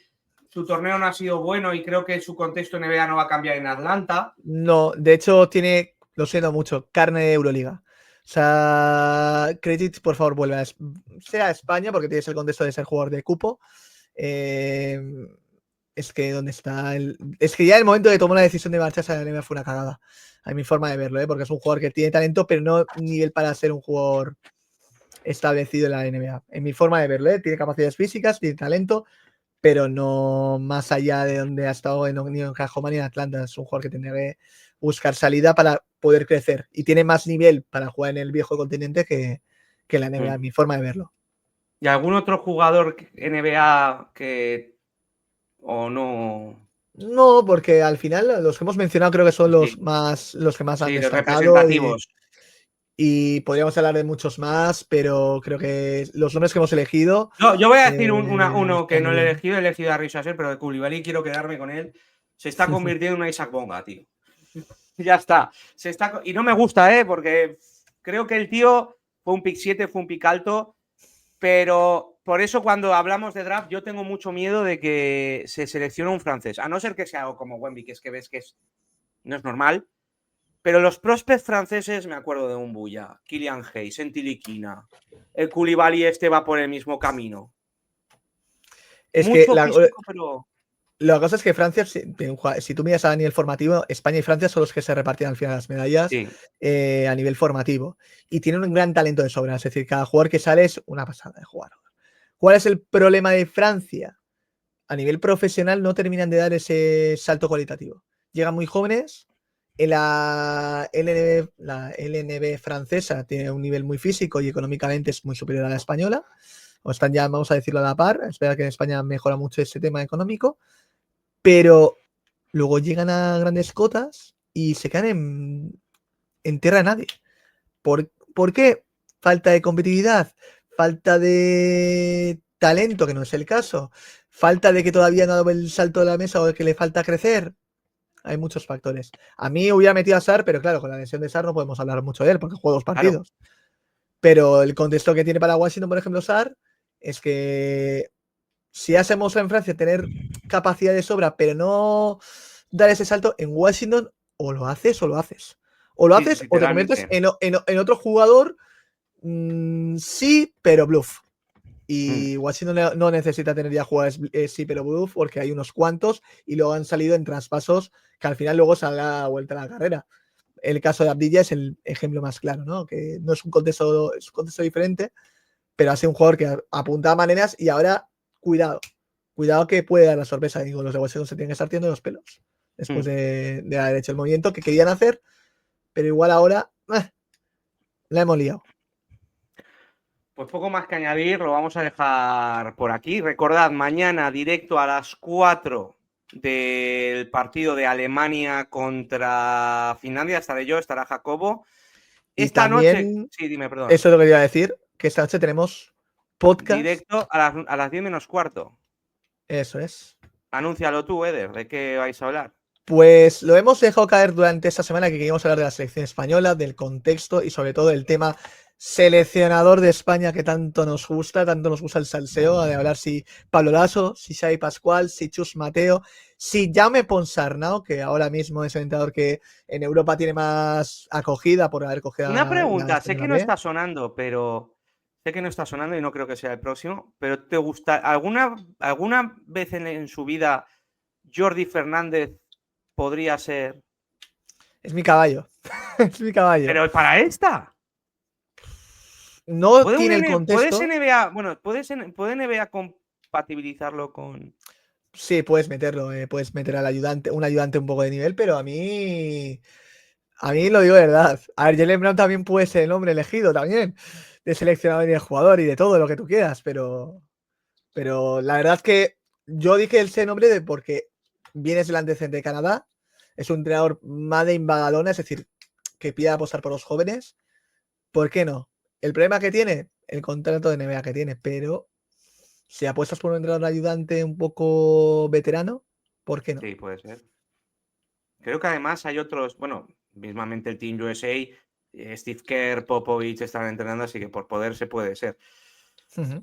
su torneo no ha sido bueno y creo que su contexto NBA no va a cambiar en Atlanta. No, de hecho tiene, lo siento mucho, carne de Euroliga. O sea, Credit, por favor, vuelve sea a España, porque tienes el contexto de ser jugador de cupo. Es que ¿dónde está? Es que ya el momento de tomar la decisión de marcharse a la NBA fue una cagada. A mi forma de verlo, porque es un jugador que tiene talento, pero no nivel para ser un jugador establecido en la NBA. En mi forma de verlo, tiene capacidades físicas, tiene talento, pero no más allá de donde ha estado ni en Oklahoma ni en Atlanta. Es un jugador que tendría que buscar salida para poder crecer y tiene más nivel para jugar en el viejo continente que la NBA, mi forma de verlo. ¿Y algún otro jugador NBA que o no? No, porque al final los que hemos mencionado creo que son Sí, los que más han sí, los destacado representativos. y podríamos hablar de muchos más, pero creo que los nombres que hemos elegido No, yo voy a decir uno que están no muy le bien. he elegido a Risa pero de Koulibaly quiero quedarme con él. Se está convirtiendo en una Isaac Bonga, tío. Ya está. Y no me gusta, porque creo que el tío fue un pick 7, fue un pick alto, pero por eso cuando hablamos de draft yo tengo mucho miedo de que se seleccione un francés, a no ser que sea algo como Wemby, que es que ves que no es normal. Pero los prospects franceses, me acuerdo de un Buya, Kylian Hayes, Entilikina, el Koulibaly este va por el mismo camino. Es que Mucho físico, pero... la cosa es que Francia, si tú miras a nivel formativo, España y Francia son los que se repartían al final las medallas Sí. a nivel formativo. Y tienen un gran talento de sobra. Es decir, cada jugador que sale es una pasada de jugar. ¿Cuál es el problema de Francia? A nivel profesional no terminan de dar ese salto cualitativo. Llegan muy jóvenes. En la LNB francesa tiene un nivel muy físico y económicamente es muy superior a la española. O están ya, vamos a decirlo, a la par. Espera que en España mejora mucho ese tema económico. Pero luego llegan a grandes cotas y se quedan en tierra de nadie. ¿Por qué? Falta de competitividad, falta de talento, que no es el caso, falta de que todavía no ha dado el salto de la mesa o de que le falta crecer. Hay muchos factores. A mí hubiera metido a Sar, pero claro, con la lesión de Sar no podemos hablar mucho de él porque juega 2 Claro. partidos. Pero el contexto que tiene para Washington, por ejemplo, Sar, es que si hacemos en Francia tener capacidad de sobra, pero no dar ese salto, en Washington o lo haces o lo haces. O lo Sí, haces o te conviertes literalmente. en otro jugador, sí, pero bluff. Mm. Y Washington no necesita tener ya jugadores sí, pero bluff, porque hay unos cuantos y luego han salido en traspasos que al final luego se da vuelta a la carrera. El caso de Abdilla es el ejemplo más claro, ¿no? Que no es un contexto, es un contexto diferente, pero ha sido un jugador que apunta a maneras y ahora, cuidado que puede dar la sorpresa. Digo, los de Washington se tienen que estar tirando los pelos después de haber hecho el movimiento que querían hacer, pero igual ahora la hemos liado. Pues poco más que añadir, lo vamos a dejar por aquí. Recordad, mañana directo a las 4 del partido de Alemania contra Finlandia. Estaré yo, estará Jacobo. Y Esta noche, también, sí, dime, perdón. eso es lo que iba a decir, que esta noche tenemos podcast. Directo a las 10 menos cuarto. Eso es. Anúncialo tú, Eder, ¿de qué vais a hablar? Pues lo hemos dejado caer durante esta semana que queríamos hablar de la selección española, del contexto y sobre todo del tema seleccionador de España que tanto nos gusta el salseo, de hablar si Pablo Laso, si Xavi Pascual, si Chus Mateo, si Jaume Ponsarnau, que ahora mismo es el entrenador que en Europa tiene más acogida por haber cogido Una la pregunta, sé española que no B. está sonando, pero sé que no está sonando y no creo que sea el próximo, pero ¿te gusta alguna vez en su vida Jordi Fernández podría ser? Es mi caballo. Es mi caballo. Pero para esta. No ¿Puede, tiene el puede contexto. NBA, bueno, puede NBA compatibilizarlo con? Sí, puedes meterlo, puedes meter al ayudante, un ayudante un poco de nivel, pero a mí lo digo de verdad. A ver, Jaylen Brown también puede ser el hombre elegido también, de seleccionador y de jugador y de todo lo que tú quieras, pero la verdad es que yo dije ese nombre porque vienes del antecedente de Canadá, es un entrenador más de Badalona, es decir, que pide apostar por los jóvenes. ¿Por qué no? El problema que tiene, el contrato de NBA que tiene, pero si apuestas por un entrenador ayudante un poco veterano, ¿por qué no? Sí, puede ser. Creo que además hay otros, bueno, mismamente el Team USA, Steve Kerr, Popovich están entrenando, así que por poder se puede ser.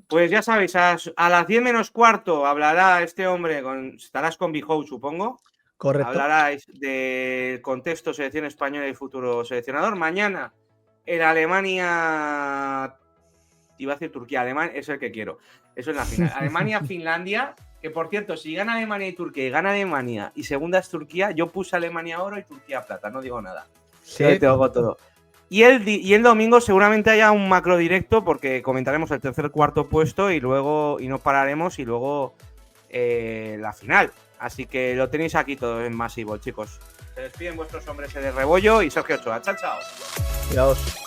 Pues ya sabéis, a las 10 menos cuarto hablará este hombre, estarás con Bijou, supongo. Correcto. Hablaráis del contexto selección española y futuro seleccionador. Mañana en Alemania, iba a decir Turquía, Alemania es el que quiero. Eso es la final. Alemania-Finlandia, que por cierto, si gana Alemania y Turquía y gana Alemania y segunda es Turquía, yo puse Alemania oro y Turquía plata, no digo nada. Sí. Yo te hago todo. Y el domingo seguramente haya un macro directo porque comentaremos el tercer, cuarto puesto y luego no pararemos y luego la final. Así que lo tenéis aquí todo en masivo, chicos. Se despiden vuestros hombres de Rebollo y Sergio Ochoa. Chao, chao. Cuidaos.